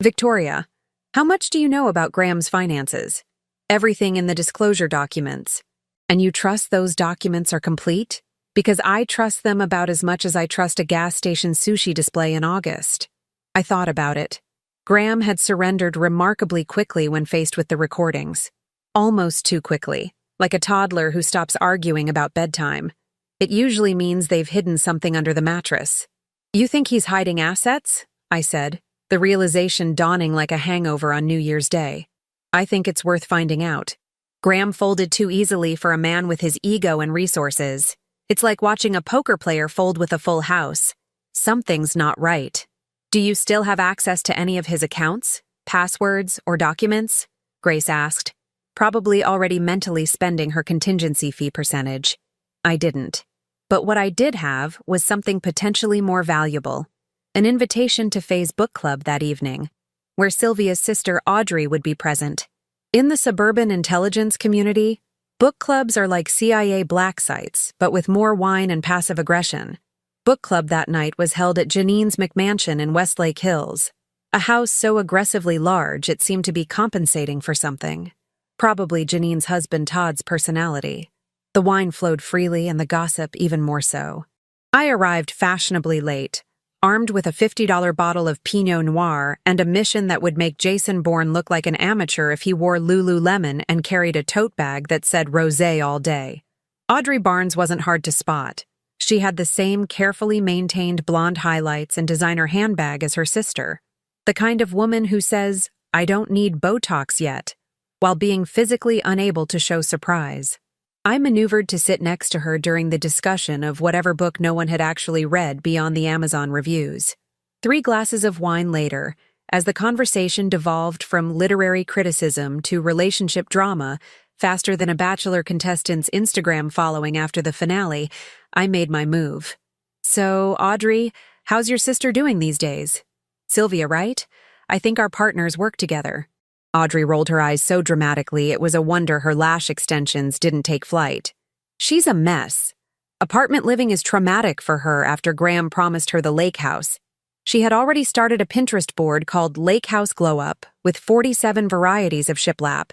Speaker 1: "Victoria, how much do you know about Graham's finances?" "Everything in the disclosure documents." "And you trust those documents are complete?" "Because I trust them about as much as I trust a gas station sushi display in August." I thought about it. Graham had surrendered remarkably quickly when faced with the recordings. Almost too quickly, like a toddler who stops arguing about bedtime. It usually means they've hidden something under the mattress. "You think he's hiding assets?" I said, the realization dawning like a hangover on New Year's Day. "I think it's worth finding out." Graham folded too easily for a man with his ego and resources. It's like watching a poker player fold with a full house. Something's not right. "Do you still have access to any of his accounts, passwords, or documents?" Grace asked. probably already mentally spending her contingency fee percentage. I didn't. But what I did have was something potentially more valuable. An invitation to Faye's book club that evening, where Sylvia's sister Audrey would be present. In the suburban intelligence community, book clubs are like CIA black sites, but with more wine and passive aggression. Book club that night was held at Janine's McMansion in Westlake Hills, a house so aggressively large it seemed to be compensating for something. Probably Janine's husband Todd's personality. The wine flowed freely and the gossip even more so. I arrived fashionably late, armed with a $50 bottle of Pinot Noir and a mission that would make Jason Bourne look like an amateur if he wore Lululemon and carried a tote bag that said rosé all day. Audrey Barnes wasn't hard to spot. She had the same carefully maintained blonde highlights and designer handbag as her sister. The kind of woman who says, "I don't need Botox yet," while being physically unable to show surprise. I maneuvered to sit next to her during the discussion of whatever book no one had actually read beyond the Amazon reviews. 3 glasses of wine later, as the conversation devolved from literary criticism to relationship drama, faster than a Bachelor contestant's Instagram following after the finale, I made my move. "So, Audrey, how's your sister doing these days?" "Sylvia, right? I think our partners work together." Audrey rolled her eyes so dramatically it was a wonder her lash extensions didn't take flight. "She's a mess. Apartment living is traumatic for her after Graham promised her the lake house. She had already started a Pinterest board called Lake House Glow Up with 47 varieties of shiplap.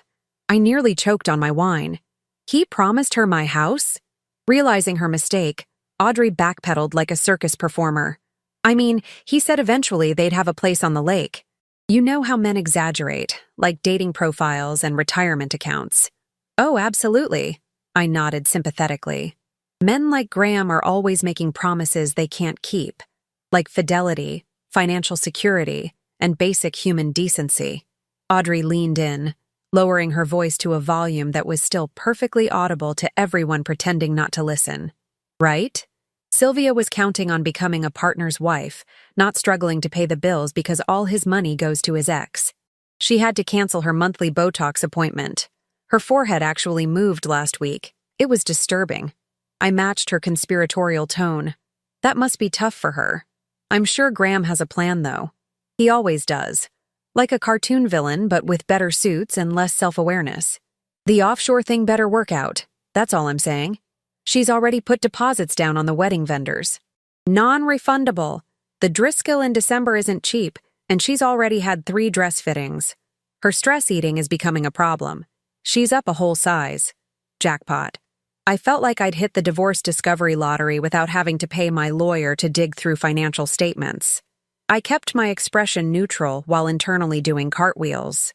Speaker 1: I nearly choked on my wine. He promised her my house? Realizing her mistake, Audrey backpedaled like a circus performer. I mean, he said eventually they'd have a place on the lake. You know how men exaggerate, like dating profiles and retirement accounts. "Oh, absolutely," I nodded sympathetically. Men like Graham are always making promises they can't keep, like fidelity, financial security, and basic human decency. Audrey leaned in, lowering her voice to a volume that was still perfectly audible to everyone pretending not to listen. "Right?" Sylvia was counting on becoming a partner's wife, not struggling to pay the bills because all his money goes to his ex. She had to cancel her monthly Botox appointment. Her forehead actually moved last week. It was disturbing. I matched her conspiratorial tone. That must be tough for her. I'm sure Graham has a plan, though. He always does. Like a cartoon villain, but with better suits and less self-awareness. The offshore thing better work out. That's all I'm saying. She's already put deposits down on the wedding vendors. Non-refundable. The Driscoll in December isn't cheap, and she's already had 3 dress fittings. Her stress eating is becoming a problem. She's up a whole size. Jackpot. I felt like I'd hit the divorce discovery lottery without having to pay my lawyer to dig through financial statements. I kept my expression neutral while internally doing cartwheels.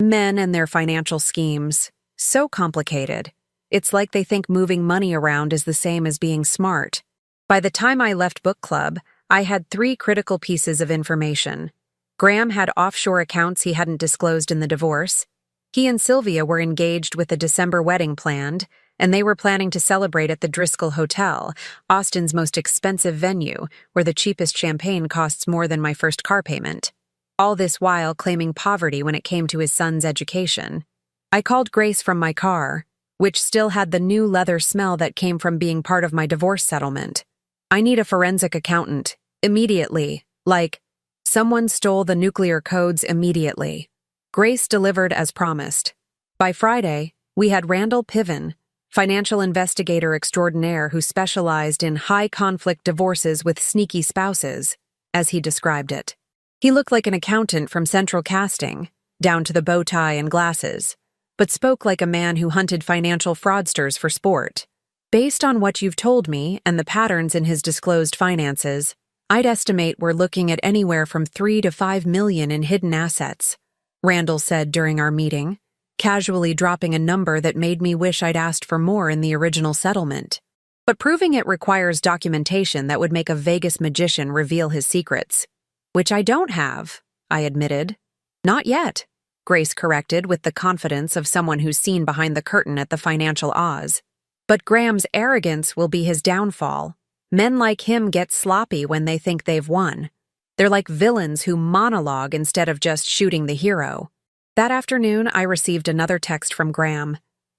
Speaker 1: Men and their financial schemes. So complicated. It's like they think moving money around is the same as being smart. By the time I left book club, I had 3 critical pieces of information. Graham had offshore accounts he hadn't disclosed in the divorce. He and Sylvia were engaged with a December wedding planned, and they were planning to celebrate at the Driscoll Hotel, Austin's most expensive venue, where the cheapest champagne costs more than my first car payment. All this while claiming poverty when it came to his son's education. I called Grace from my car, which still had the new leather smell that came from being part of my divorce settlement. "I need a forensic accountant, immediately, like, someone stole the nuclear codes immediately." Grace delivered as promised. By Friday, we had Randall Piven, financial investigator extraordinaire who specialized in high-conflict divorces with sneaky spouses, as he described it. He looked like an accountant from Central Casting, down to the bow tie and glasses, but spoke like a man who hunted financial fraudsters for sport. "Based on what you've told me and the patterns in his disclosed finances, I'd estimate we're looking at anywhere from 3 to 5 million in hidden assets," Randall said during our meeting, casually dropping a number that made me wish I'd asked for more in the original settlement. But proving it requires documentation that would make a Vegas magician reveal his secrets. "Which I don't have," I admitted. "Not yet," Grace corrected with the confidence of someone who's seen behind the curtain at the financial Oz. "But Graham's arrogance will be his downfall. Men like him get sloppy when they think they've won. They're like villains who monologue instead of just shooting the hero. That afternoon, I received another text from Graham.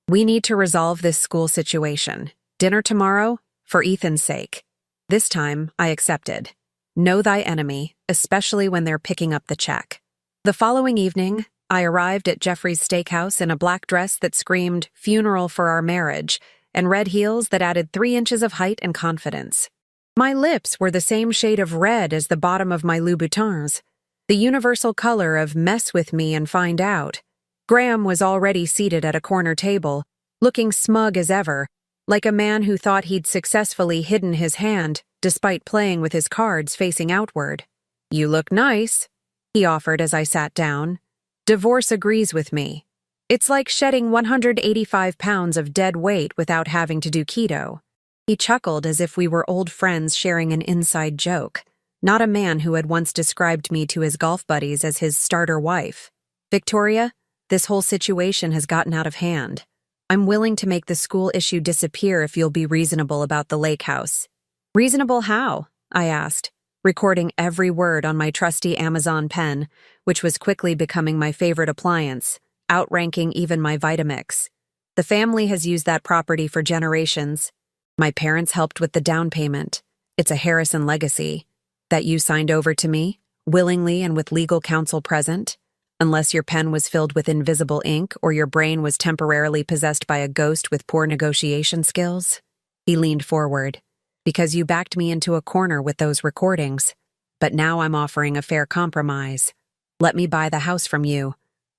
Speaker 1: We need to resolve this school situation. Dinner tomorrow? For Ethan's sake. This time, I accepted. Know thy enemy, especially when they're picking up the check. The following evening, I arrived at Jeffrey's steakhouse in a black dress that screamed funeral for our marriage and red heels that added 3 inches of height and confidence. My lips were the same shade of red as the bottom of my Louboutins, the universal color of mess with me and find out. Graham was already seated at a corner table, looking smug as ever, like a man who thought he'd successfully hidden his hand despite playing with his cards facing outward. You look nice, he offered as I sat down. Divorce agrees with me. It's like shedding 185 pounds of dead weight without having to do keto. He chuckled as if we were old friends sharing an inside joke, not a man who had once described me to his golf buddies as his starter wife. Victoria, this whole situation has gotten out of hand. I'm willing to make the school issue disappear if you'll be reasonable about the lake house. Reasonable how? I asked, recording every word on my trusty Amazon pen, which was quickly becoming my favorite appliance, outranking even my Vitamix. The family has used that property for generations. My parents helped with the down payment. It's a Harrison legacy. That you signed over to me, willingly and with legal counsel present, unless your pen was filled with invisible ink or your brain was temporarily possessed by a ghost with poor negotiation skills. He leaned forward. Because you backed me into a corner with those recordings. But now I'm offering a fair compromise. Let me buy the house from you.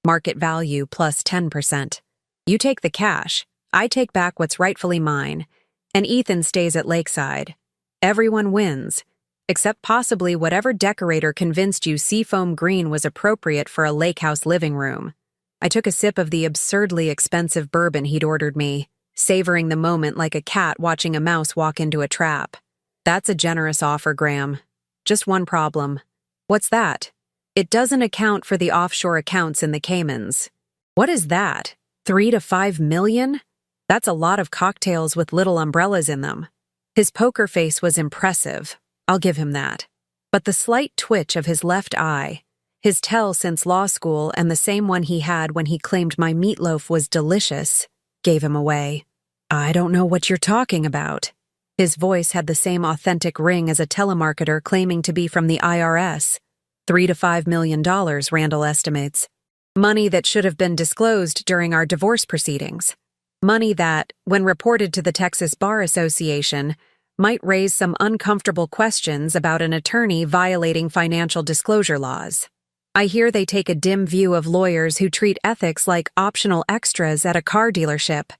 Speaker 1: Market value plus 10%. You take the cash. I take back what's rightfully mine. And Ethan stays at Lakeside. Everyone wins. Except possibly whatever decorator convinced you seafoam green was appropriate for a lake house living room. I took a sip of the absurdly expensive bourbon he'd ordered me, savoring the moment like a cat watching a mouse walk into a trap. That's a generous offer, Graham. Just one problem. What's that? It doesn't account for the offshore accounts in the Caymans. What is that? 3 to 5 million? That's a lot of cocktails with little umbrellas in them. His poker face was impressive. I'll give him that. But the slight twitch of his left eye, his tell since law school and the same one he had when he claimed my meatloaf was delicious, gave him away. I don't know what you're talking about. His voice had the same authentic ring as a telemarketer claiming to be from the IRS. $3 to $5 million, Randall estimates. Money that should have been disclosed during our divorce proceedings. Money that, when reported to the Texas Bar Association, might raise some uncomfortable questions about an attorney violating financial disclosure laws. I hear they take a dim view of lawyers who treat ethics like optional extras at a car dealership.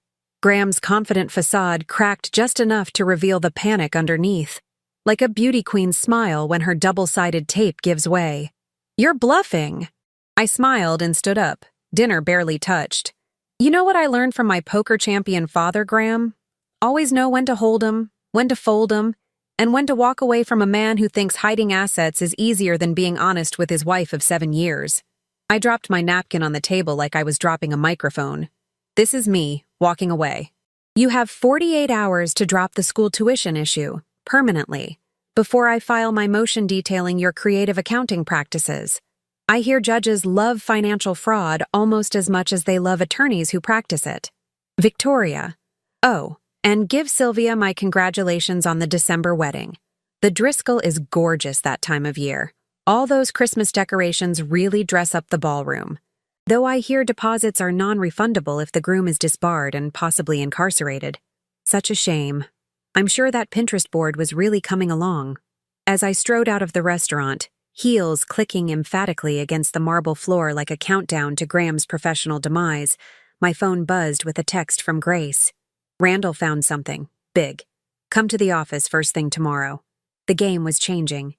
Speaker 1: Graham's confident facade cracked just enough to reveal the panic underneath, like a beauty queen's smile when her double-sided tape gives way. You're bluffing. I smiled and stood up, dinner barely touched. You know what I learned from my poker champion father, Graham? Always know when to hold 'em, when to fold 'em, and when to walk away from a man who thinks hiding assets is easier than being honest with his wife of 7 years. I dropped my napkin on the table like I was dropping a microphone. This is me, walking away. You have 48 hours to drop the school tuition issue, permanently, before I file my motion detailing your creative accounting practices. I hear judges love financial fraud almost as much as they love attorneys who practice it. Victoria. Oh, and give Sylvia my congratulations on the December wedding. The Driscoll is gorgeous that time of year. All those Christmas decorations really dress up the ballroom. Though I hear deposits are non-refundable if the groom is disbarred and possibly incarcerated. Such a shame. I'm sure that Pinterest board was really coming along. As I strode out of the restaurant, heels clicking emphatically against the marble floor like a countdown to Graham's professional demise, my phone buzzed with a text from Grace. Randall found something. Big. Come to the office first thing tomorrow. The game was changing.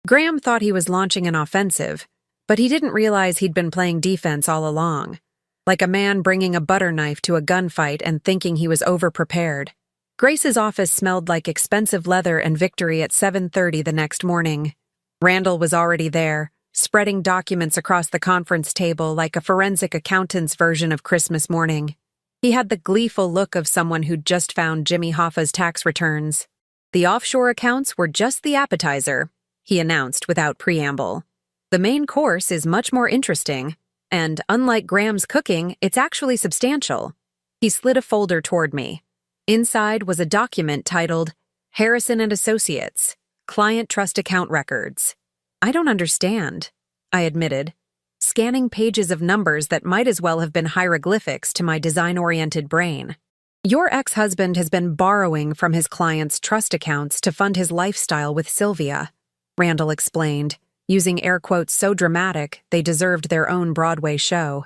Speaker 1: Graham thought he was launching an offensive, but he didn't realize he'd been playing defense all along. Like a man bringing a butter knife to a gunfight and thinking he was over-prepared. Grace's office smelled like expensive leather and victory at 7:30 the next morning. Randall was already there, spreading documents across the conference table like a forensic accountant's version of Christmas morning. He had the gleeful look of someone who'd just found Jimmy Hoffa's tax returns. The offshore accounts were just the appetizer, he announced without preamble. The main course is much more interesting. and unlike Graham's cooking, it's actually substantial. He slid a folder toward me. Inside was a document titled Harrison and Associates, Client Trust Account Records. I don't understand, I admitted, scanning pages of numbers that might as well have been hieroglyphics to my design-oriented brain. Your ex-husband has been borrowing from his clients' trust accounts to fund his lifestyle with Sylvia, Randall explained, using air quotes so dramatic they deserved their own Broadway show.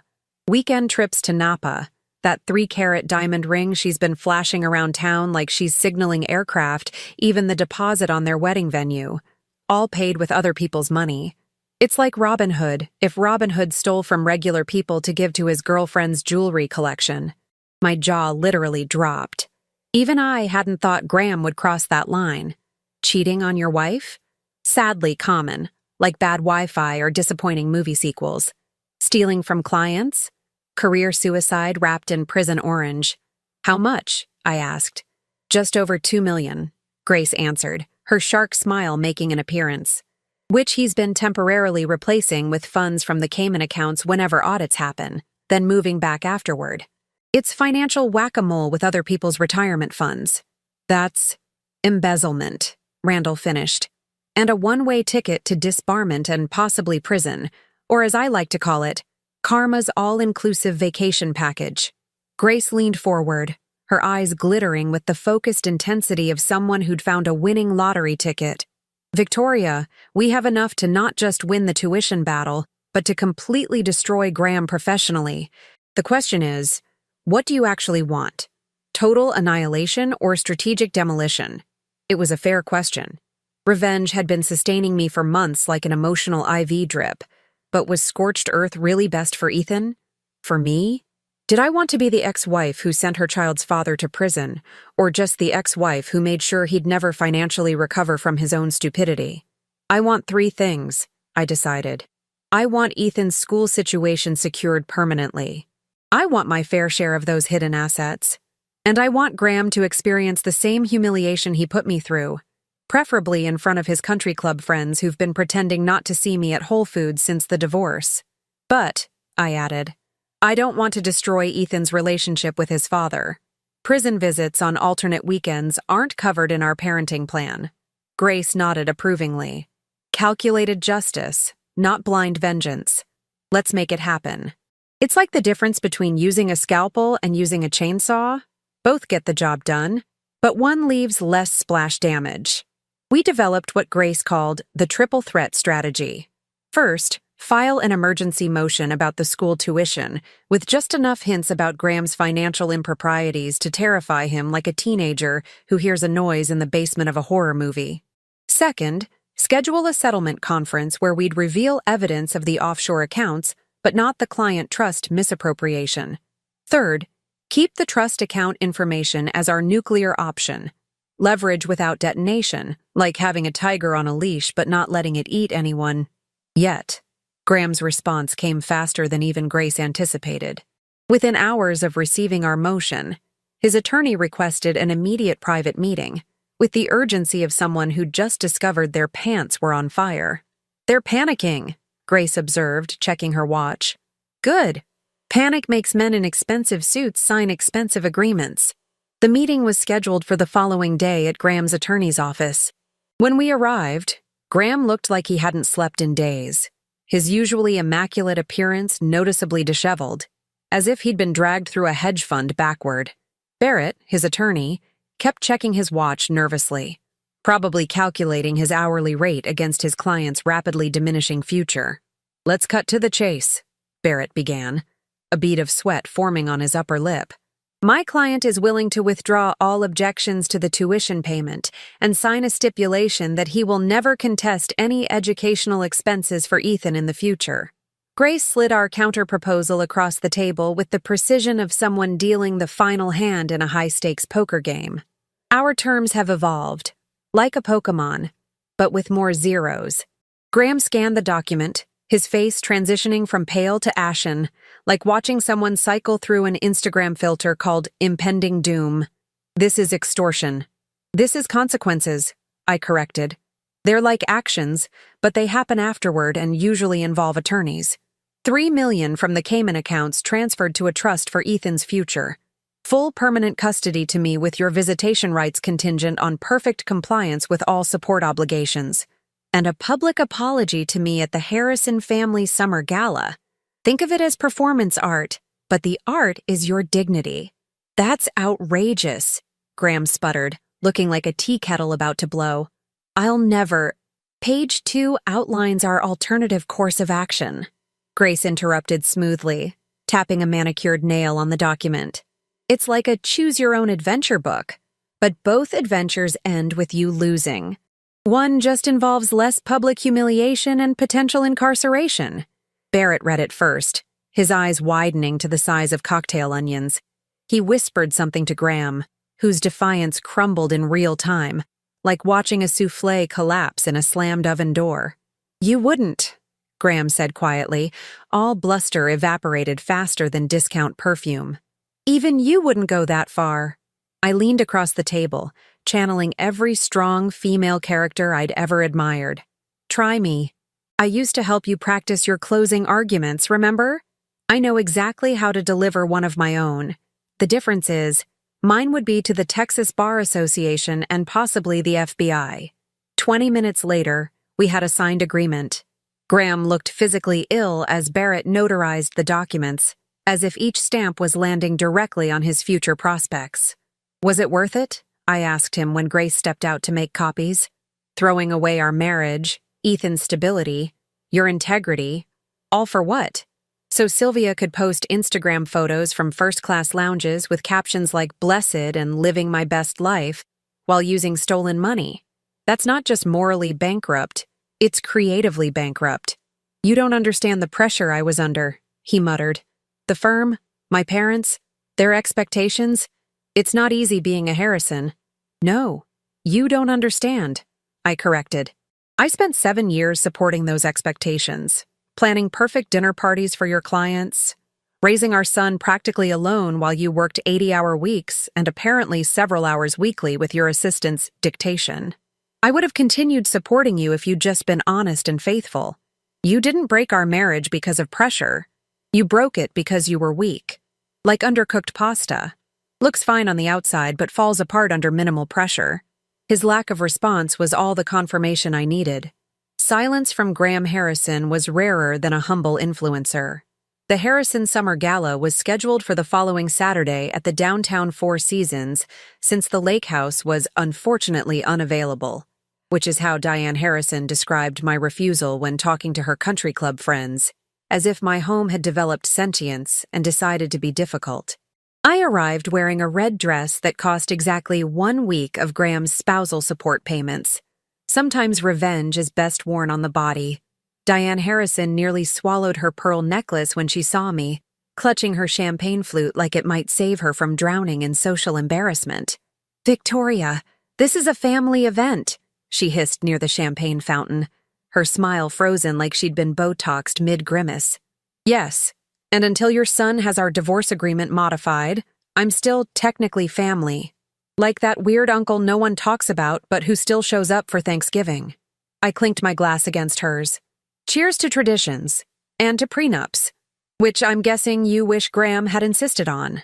Speaker 1: Weekend trips to Napa, that 3-carat diamond ring she's been flashing around town like she's signaling aircraft, even the deposit on their wedding venue, all paid with other people's money. It's like Robin Hood, if Robin Hood stole from regular people to give to his girlfriend's jewelry collection. My jaw literally dropped. Even I hadn't thought Graham would cross that line. Cheating on your wife? Sadly common, like bad Wi-Fi or disappointing movie sequels. Stealing from clients? Career suicide wrapped in prison orange. How much? I asked. Just over $2 million, Grace answered, her shark smile making an appearance. Which he's been temporarily replacing with funds from the Cayman accounts whenever audits happen, then moving back afterward. It's financial whack-a-mole with other people's retirement funds. That's embezzlement, Randall finished. And a one-way ticket to disbarment and possibly prison, or as I like to call it, Karma's all-inclusive vacation package. Grace leaned forward, her eyes glittering with the focused intensity of someone who'd found a winning lottery ticket. Victoria, we have enough to not just win the tuition battle, but to completely destroy Graham professionally. The question is, what do you actually want? Total annihilation or strategic demolition? It was a fair question. Revenge had been sustaining me for months like an emotional IV drip. But was scorched earth really best for Ethan? For me? Did I want to be the ex-wife who sent her child's father to prison, or just the ex-wife who made sure he'd never financially recover from his own stupidity? I want 3 things, I decided. I want Ethan's school situation secured permanently. I want my fair share of those hidden assets. And I want Graham to experience the same humiliation he put me through, preferably in front of his country club friends who've been pretending not to see me at Whole Foods since the divorce. But, I added, I don't want to destroy Ethan's relationship with his father. Prison visits on alternate weekends aren't covered in our parenting plan. Grace nodded approvingly. Calculated justice, not blind vengeance. Let's make it happen. It's like the difference between using a scalpel and using a chainsaw. Both get the job done, but one leaves less splash damage. We developed what Grace called the triple threat strategy. First, file an emergency motion about the school tuition, with just enough hints about Graham's financial improprieties to terrify him like a teenager who hears a noise in the basement of a horror movie. Second, schedule a settlement conference where we'd reveal evidence of the offshore accounts, but not the client trust misappropriation. Third, keep the trust account information as our nuclear option. Leverage without detonation, like having a tiger on a leash but not letting it eat anyone. Yet, Graham's response came faster than even Grace anticipated. Within hours of receiving our motion, his attorney requested an immediate private meeting, with the urgency of someone who'd just discovered their pants were on fire. They're panicking, Grace observed, checking her watch. Good. Panic makes men in expensive suits sign expensive agreements. The meeting was scheduled for the following day at Graham's attorney's office. When we arrived, Graham looked like he hadn't slept in days, his usually immaculate appearance noticeably disheveled, as if he'd been dragged through a hedge fund backward. Barrett, his attorney, kept checking his watch nervously, probably calculating his hourly rate against his client's rapidly diminishing future. Let's cut to the chase, Barrett began, a bead of sweat forming on his upper lip. My client is willing to withdraw all objections to the tuition payment and sign a stipulation that he will never contest any educational expenses for Ethan in the future. Grace slid our counter-proposal across the table with the precision of someone dealing the final hand in a high-stakes poker game. Our terms have evolved, like a Pokémon, but with more zeros. Graham scanned the document, his face transitioning from pale to ashen, like watching someone cycle through an Instagram filter called impending doom. This is extortion. This is consequences, I corrected. They're like actions, but they happen afterward and usually involve attorneys. $3 million from the Cayman accounts transferred to a trust for Ethan's future. Full permanent custody to me with your visitation rights contingent on perfect compliance with all support obligations. And a public apology to me at the Harrison family summer gala. Think of it as performance art, but the art is your dignity. That's outrageous, Graham sputtered, looking like a tea kettle about to blow. I'll never. Page 2 outlines our alternative course of action, Grace interrupted smoothly, tapping a manicured nail on the document. It's like a choose-your-own-adventure book, but both adventures end with you losing. One just involves less public humiliation and potential incarceration. Barrett read it first, his eyes widening to the size of cocktail onions. He whispered something to Graham, whose defiance crumbled in real time, like watching a soufflé collapse in a slammed oven door. You wouldn't, Graham said quietly. All bluster evaporated faster than discount perfume. Even you wouldn't go that far. I leaned across the table, channeling every strong female character I'd ever admired. Try me. I used to help you practice your closing arguments, remember? I know exactly how to deliver one of my own. The difference is, mine would be to the Texas Bar Association and possibly the FBI. 20 minutes later, we had a signed agreement. Graham looked physically ill as Barrett notarized the documents, as if each stamp was landing directly on his future prospects. Was it worth it? I asked him when Grace stepped out to make copies. Throwing away our marriage, Ethan's stability, your integrity, all for what? So Sylvia could post Instagram photos from first-class lounges with captions like "blessed" and "living my best life" while using stolen money. That's not just morally bankrupt, it's creatively bankrupt. You don't understand the pressure I was under, he muttered. The firm, my parents, their expectations. It's not easy being a Harrison. No, you don't understand, I corrected. I spent 7 years supporting those expectations, planning perfect dinner parties for your clients, raising our son practically alone while you worked 80-hour weeks and apparently several hours weekly with your assistant's dictation. I would have continued supporting you if you'd just been honest and faithful. You didn't break our marriage because of pressure. You broke it because you were weak. Like undercooked pasta. Looks fine on the outside but falls apart under minimal pressure. His lack of response was all the confirmation I needed. Silence from Graham Harrison was rarer than a humble influencer. The Harrison Summer Gala was scheduled for the following Saturday at the downtown Four Seasons, since the lake house was unfortunately unavailable, which is how Diane Harrison described my refusal when talking to her country club friends, as if my home had developed sentience and decided to be difficult. I arrived wearing a red dress that cost exactly 1 week of Graham's spousal support payments. Sometimes revenge is best worn on the body. Diane Harrison nearly swallowed her pearl necklace when she saw me, clutching her champagne flute like it might save her from drowning in social embarrassment. Victoria, this is a family event, she hissed near the champagne fountain, her smile frozen like she'd been Botoxed mid-grimace. Yes, and until your son has our divorce agreement modified, I'm still technically family. Like that weird uncle no one talks about but who still shows up for Thanksgiving. I clinked my glass against hers. Cheers to traditions, and to prenups, which I'm guessing you wish Graham had insisted on.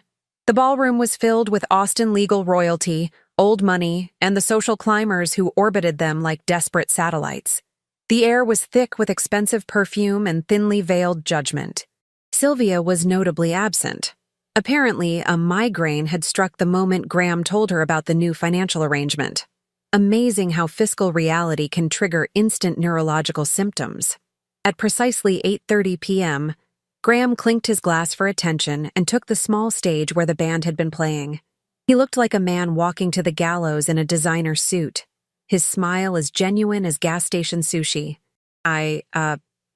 Speaker 1: The ballroom was filled with Austin legal royalty, old money, and the social climbers who orbited them like desperate satellites. The air was thick with expensive perfume and thinly veiled judgment. Sylvia was notably absent. Apparently, a migraine had struck the moment Graham told her about the new financial arrangement. Amazing how fiscal reality can trigger instant neurological symptoms. At precisely 8:30 p.m., Graham clinked his glass for attention and took the small stage where the band had been playing. He looked like a man walking to the gallows in a designer suit, his smile as genuine as gas station sushi. I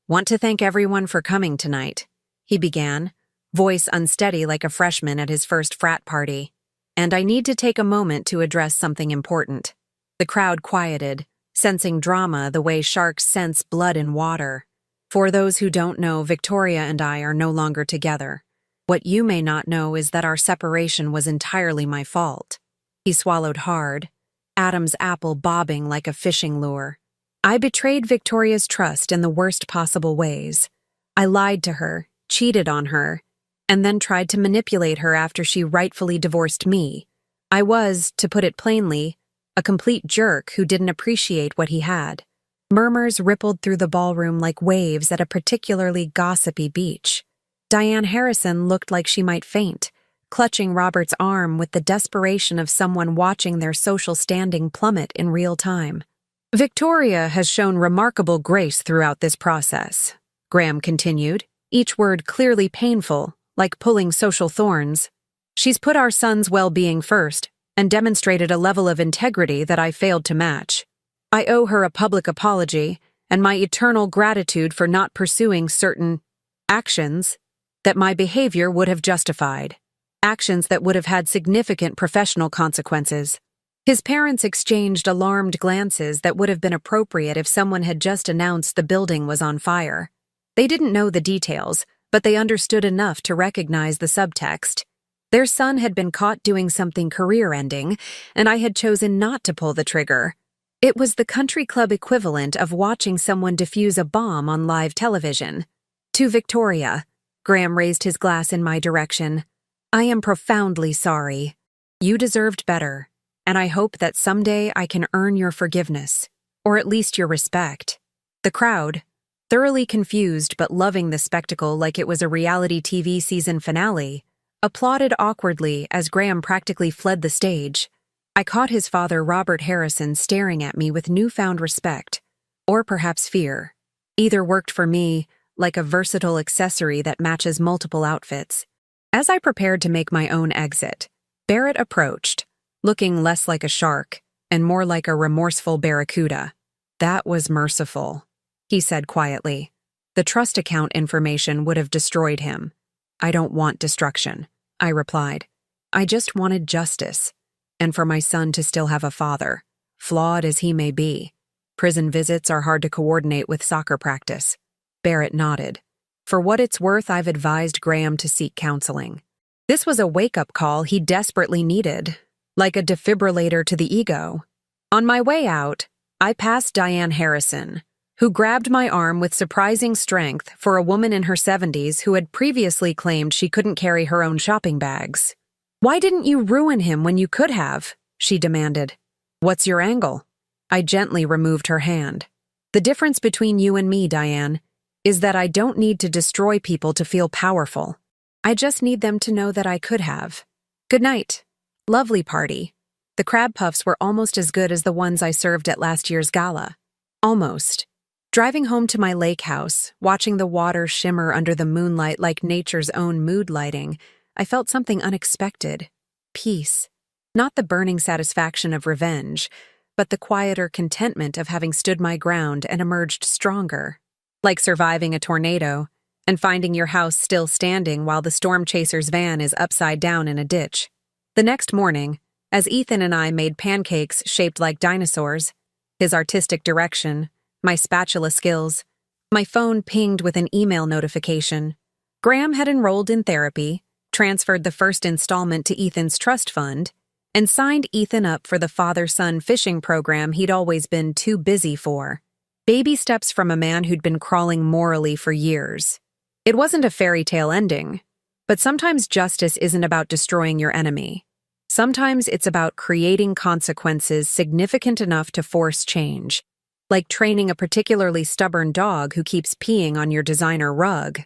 Speaker 1: want to thank everyone for coming tonight, he began, voice unsteady like a freshman at his first frat party. And I need to take a moment to address something important. The crowd quieted, sensing drama the way sharks sense blood in water. For those who don't know, Victoria and I are no longer together. What you may not know is that our separation was entirely my fault. He swallowed hard, Adam's apple bobbing like a fishing lure. I betrayed Victoria's trust in the worst possible ways. I lied to her, cheated on her, and then tried to manipulate her after she rightfully divorced me. I was, to put it plainly, a complete jerk who didn't appreciate what he had. Murmurs rippled through the ballroom like waves at a particularly gossipy beach. Diane Harrison looked like she might faint, clutching Robert's arm with the desperation of someone watching their social standing plummet in real time. Victoria has shown remarkable grace throughout this process, Graham continued, each word clearly painful, like pulling social thorns. She's put our son's well-being first and demonstrated a level of integrity that I failed to match. I owe her a public apology and my eternal gratitude for not pursuing certain actions that my behavior would have justified, actions that would have had significant professional consequences. His parents exchanged alarmed glances that would have been appropriate if someone had just announced the building was on fire. They didn't know the details, but they understood enough to recognize the subtext. Their son had been caught doing something career-ending, and I had chosen not to pull the trigger. It was the country club equivalent of watching someone defuse a bomb on live television. To Victoria, Graham raised his glass in my direction. I am profoundly sorry. You deserved better, and I hope that someday I can earn your forgiveness, or at least your respect. The crowd, thoroughly confused but loving the spectacle like it was a reality TV season finale, applauded awkwardly as Graham practically fled the stage. I caught his father, Robert Harrison, staring at me with newfound respect, or perhaps fear. Either worked for me, like a versatile accessory that matches multiple outfits. As I prepared to make my own exit, Barrett approached, looking less like a shark and more like a remorseful barracuda. That was merciful, he said quietly. The trust account information would have destroyed him. I don't want destruction, I replied. I just wanted justice, and for my son to still have a father, flawed as he may be. Prison visits are hard to coordinate with soccer practice. Barrett nodded. For what it's worth, I've advised Graham to seek counseling. This was a wake-up call he desperately needed, like a defibrillator to the ego. On my way out, I passed Diane Harrison, who grabbed my arm with surprising strength for a woman in her 70s who had previously claimed she couldn't carry her own shopping bags. Why didn't you ruin him when you could have? She demanded. What's your angle? I gently removed her hand. The difference between you and me, Diane, is that I don't need to destroy people to feel powerful. I just need them to know that I could have. Good night. Lovely party. The crab puffs were almost as good as the ones I served at last year's gala. Almost. Driving home to my lake house, watching the water shimmer under the moonlight like nature's own mood lighting, I felt something unexpected. Peace. Not the burning satisfaction of revenge, but the quieter contentment of having stood my ground and emerged stronger. Like surviving a tornado and finding your house still standing while the storm chaser's van is upside down in a ditch. The next morning, as Ethan and I made pancakes shaped like dinosaurs, his artistic direction, my spatula skills, my phone pinged with an email notification. Graham had enrolled in therapy, transferred the first installment to Ethan's trust fund, and signed Ethan up for the father-son fishing program he'd always been too busy for. Baby steps from a man who'd been crawling morally for years. It wasn't a fairy tale ending, but sometimes justice isn't about destroying your enemy. Sometimes it's about creating consequences significant enough to force change, like training a particularly stubborn dog who keeps peeing on your designer rug.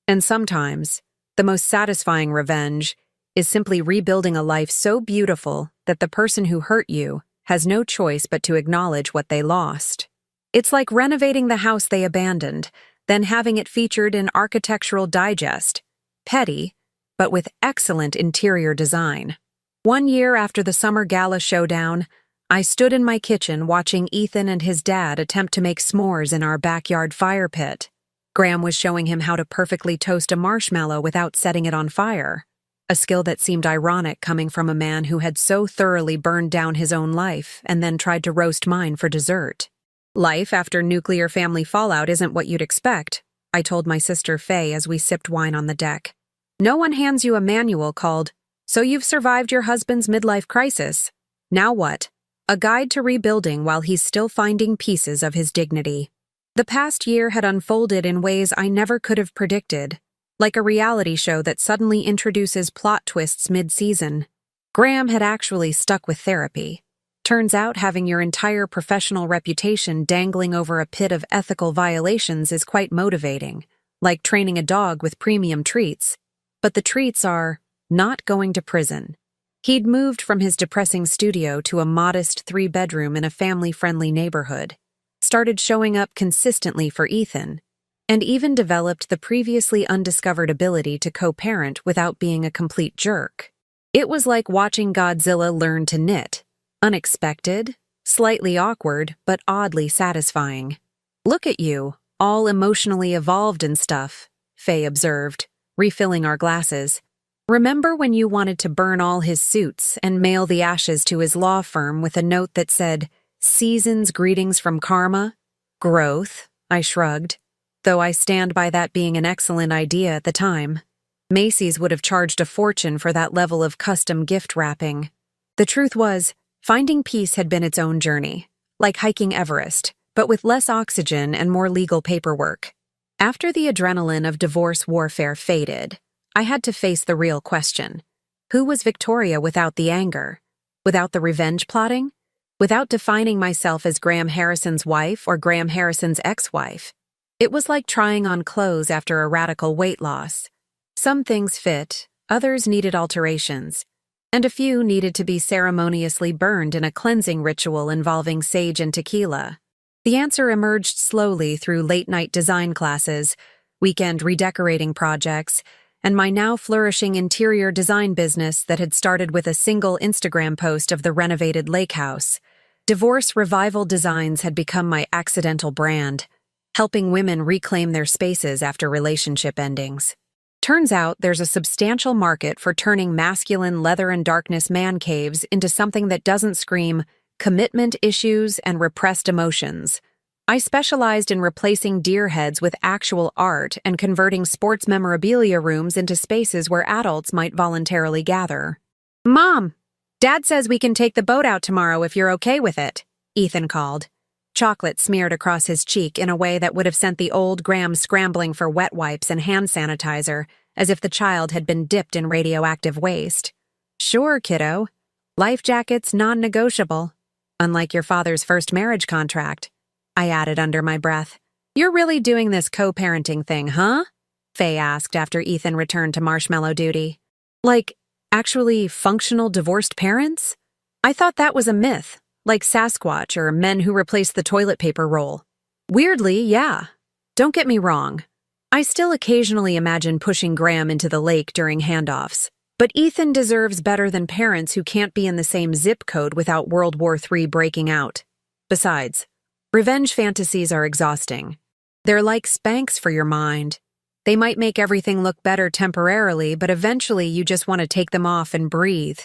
Speaker 1: And sometimes, the most satisfying revenge is simply rebuilding a life so beautiful that the person who hurt you has no choice but to acknowledge what they lost. It's like renovating the house they abandoned, then having it featured in Architectural Digest. Petty, but with excellent interior design. 1 year after the summer gala showdown, I stood in my kitchen watching Ethan and his dad attempt to make s'mores in our backyard fire pit. Graham was showing him how to perfectly toast a marshmallow without setting it on fire, a skill that seemed ironic coming from a man who had so thoroughly burned down his own life and then tried to roast mine for dessert. Life after nuclear family fallout isn't what you'd expect, I told my sister Faye as we sipped wine on the deck. No one hands you a manual called, "So you've survived your husband's midlife crisis. Now what? A guide to rebuilding while he's still finding pieces of his dignity." The past year had unfolded in ways I never could have predicted, like a reality show that suddenly introduces plot twists mid-season. Graham had actually stuck with therapy. Turns out having your entire professional reputation dangling over a pit of ethical violations is quite motivating, like training a dog with premium treats. But the treats are not going to prison. He'd moved from his depressing studio to a modest 3-bedroom in a family-friendly neighborhood, started showing up consistently for Ethan, and even developed the previously undiscovered ability to co-parent without being a complete jerk. It was like watching Godzilla learn to knit. Unexpected, slightly awkward, but oddly satisfying. "Look at you, all emotionally evolved and stuff," Faye observed, refilling our glasses. "Remember when you wanted to burn all his suits and mail the ashes to his law firm with a note that said, 'Season's greetings from karma'? Growth," I shrugged, though I stand by that being an excellent idea at the time. Macy's would have charged a fortune for that level of custom gift wrapping. The truth was, finding peace had been its own journey, like hiking Everest, but with less oxygen and more legal paperwork. After the adrenaline of divorce warfare faded, I had to face the real question. Who was Victoria without the anger? Without the revenge plotting? Without defining myself as Graham Harrison's wife or Graham Harrison's ex-wife? It was like trying on clothes after a radical weight loss. Some things fit, others needed alterations, and a few needed to be ceremoniously burned in a cleansing ritual involving sage and tequila. The answer emerged slowly through late-night design classes, weekend redecorating projects, and my now flourishing interior design business that had started with a single Instagram post of the renovated lake house. Divorce Revival Designs had become my accidental brand, helping women reclaim their spaces after relationship endings. Turns out there's a substantial market for turning masculine leather and darkness man caves into something that doesn't scream commitment issues and repressed emotions. I specialized in replacing deer heads with actual art and converting sports memorabilia rooms into spaces where adults might voluntarily gather. "Mom, Dad says we can take the boat out tomorrow if you're okay with it," Ethan called. Chocolate smeared across his cheek in a way that would have sent the old Graham scrambling for wet wipes and hand sanitizer, as if the child had been dipped in radioactive waste. "Sure, kiddo. Life jackets non-negotiable. Unlike your father's first marriage contract," I added under my breath. "You're really doing this co-parenting thing, huh?" Faye asked after Ethan returned to marshmallow duty. "Like, actually functional divorced parents? I thought that was a myth. Like Sasquatch or men who replace the toilet paper roll." "Weirdly, yeah. Don't get me wrong. I still occasionally imagine pushing Graham into the lake during handoffs. But Ethan deserves better than parents who can't be in the same zip code without World War III breaking out. Besides, revenge fantasies are exhausting. They're like spanks for your mind. They might make everything look better temporarily, but eventually you just want to take them off and breathe.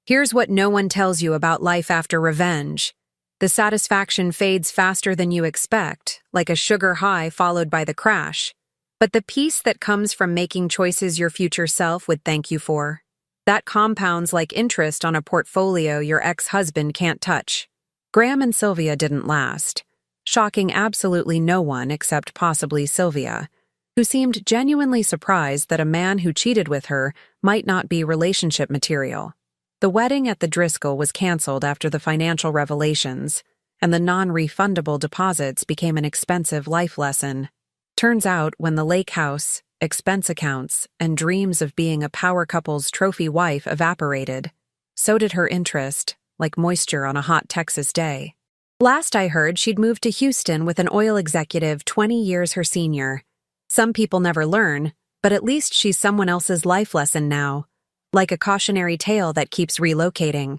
Speaker 1: Here's what no one tells you about life after revenge. The satisfaction fades faster than you expect, like a sugar high followed by the crash. But the peace that comes from making choices your future self would thank you for, that compounds like interest on a portfolio your ex-husband can't touch. Graham and Sylvia didn't last, shocking absolutely no one except possibly Sylvia, who seemed genuinely surprised that a man who cheated with her might not be relationship material. The wedding at the Driscoll was canceled after the financial revelations, and the non-refundable deposits became an expensive life lesson. Turns out, when the lake house, expense accounts, and dreams of being a power couple's trophy wife evaporated, so did her interest, like moisture on a hot Texas day. Last I heard, she'd moved to Houston with an oil executive 20 years her senior. Some people never learn, but at least she's someone else's life lesson now, like a cautionary tale that keeps relocating.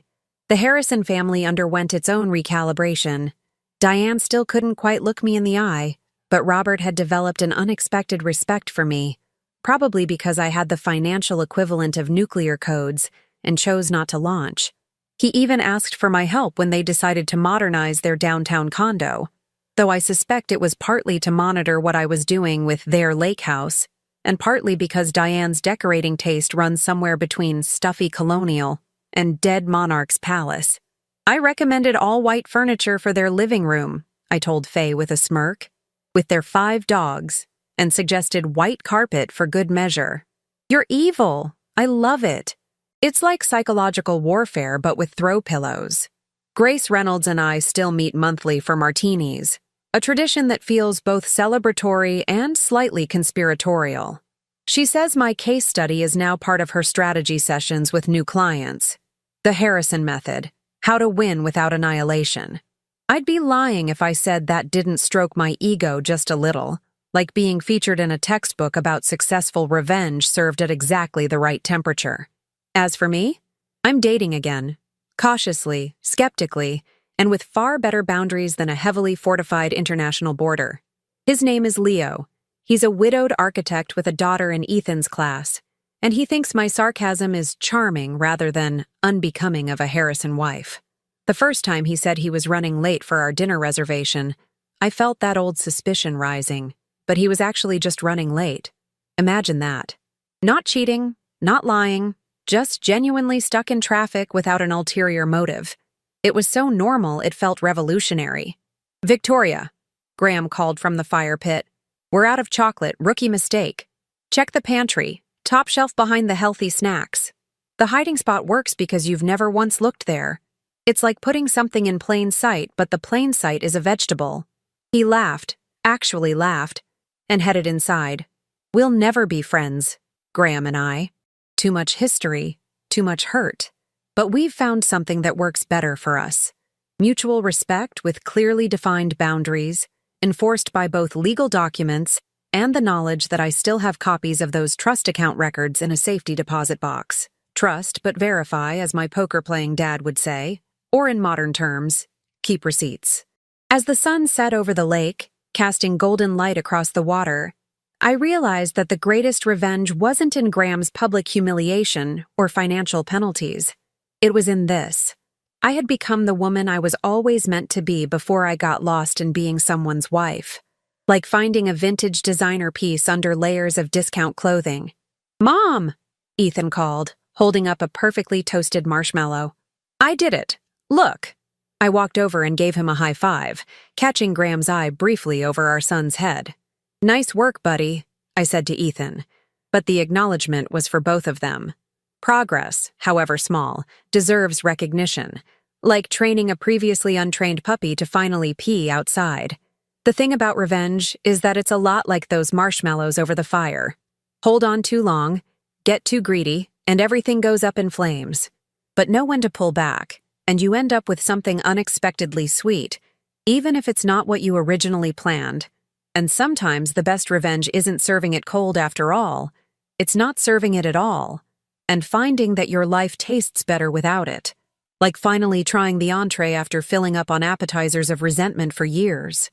Speaker 1: The Harrison family underwent its own recalibration. Diane still couldn't quite look me in the eye, but Robert had developed an unexpected respect for me, probably because I had the financial equivalent of nuclear codes and chose not to launch. He even asked for my help when they decided to modernize their downtown condo, though I suspect it was partly to monitor what I was doing with their lake house, and partly because Diane's decorating taste runs somewhere between stuffy colonial and dead monarch's palace. "I recommended all white furniture for their living room," I told Faye with a smirk. with their 5 dogs, and suggested white carpet for good measure. You're evil. I love it. It's like psychological warfare, but with throw pillows. Grace Reynolds and I still meet monthly for martinis, a tradition that feels both celebratory and slightly conspiratorial. She says my case study is now part of her strategy sessions with new clients. The Harrison method, how to win without annihilation. I'd be lying if I said that didn't stroke my ego just a little, like being featured in a textbook about successful revenge served at exactly the right temperature. As for me, I'm dating again, cautiously, skeptically, and with far better boundaries than a heavily fortified international border. His name is Leo. He's a widowed architect with a daughter in Ethan's class, and he thinks my sarcasm is charming rather than unbecoming of a Harrison wife. The first time he said he was running late for our dinner reservation, I felt that old suspicion rising, but he was actually just running late. Imagine that. Not cheating, not lying, just genuinely stuck in traffic without an ulterior motive. It was so normal it felt revolutionary. "Victoria," Graham called from the fire pit. "We're out of chocolate, rookie mistake. Check the pantry, top shelf behind the healthy snacks. The hiding spot works because you've never once looked there. It's like putting something in plain sight, but the plain sight is a vegetable." He laughed, actually laughed, and headed inside. We'll never be friends, Graham and I. Too much history, too much hurt. But we've found something that works better for us. Mutual respect with clearly defined boundaries, enforced by both legal documents and the knowledge that I still have copies of those trust account records in a safety deposit box. Trust but verify, as my poker-playing dad would say, or in modern terms, keep receipts. As the sun set over the lake, casting golden light across the water, I realized that the greatest revenge wasn't in Graham's public humiliation or financial penalties. It was in this. I had become the woman I was always meant to be before I got lost in being someone's wife. Like finding a vintage designer piece under layers of discount clothing. "Mom!" Ethan called, holding up a perfectly toasted marshmallow. "I did it. Look." I walked over and gave him a high five, catching Graham's eye briefly over our son's head. "Nice work, buddy," I said to Ethan, but the acknowledgement was for both of them. Progress, however small, deserves recognition, like training a previously untrained puppy to finally pee outside. The thing about revenge is that it's a lot like those marshmallows over the fire. Hold on too long, get too greedy, and everything goes up in flames. But know when to pull back, and you end up with something unexpectedly sweet, even if it's not what you originally planned. And sometimes the best revenge isn't serving it cold after all. It's not serving it at all, and finding that your life tastes better without it. Like finally trying the entree after filling up on appetizers of resentment for years.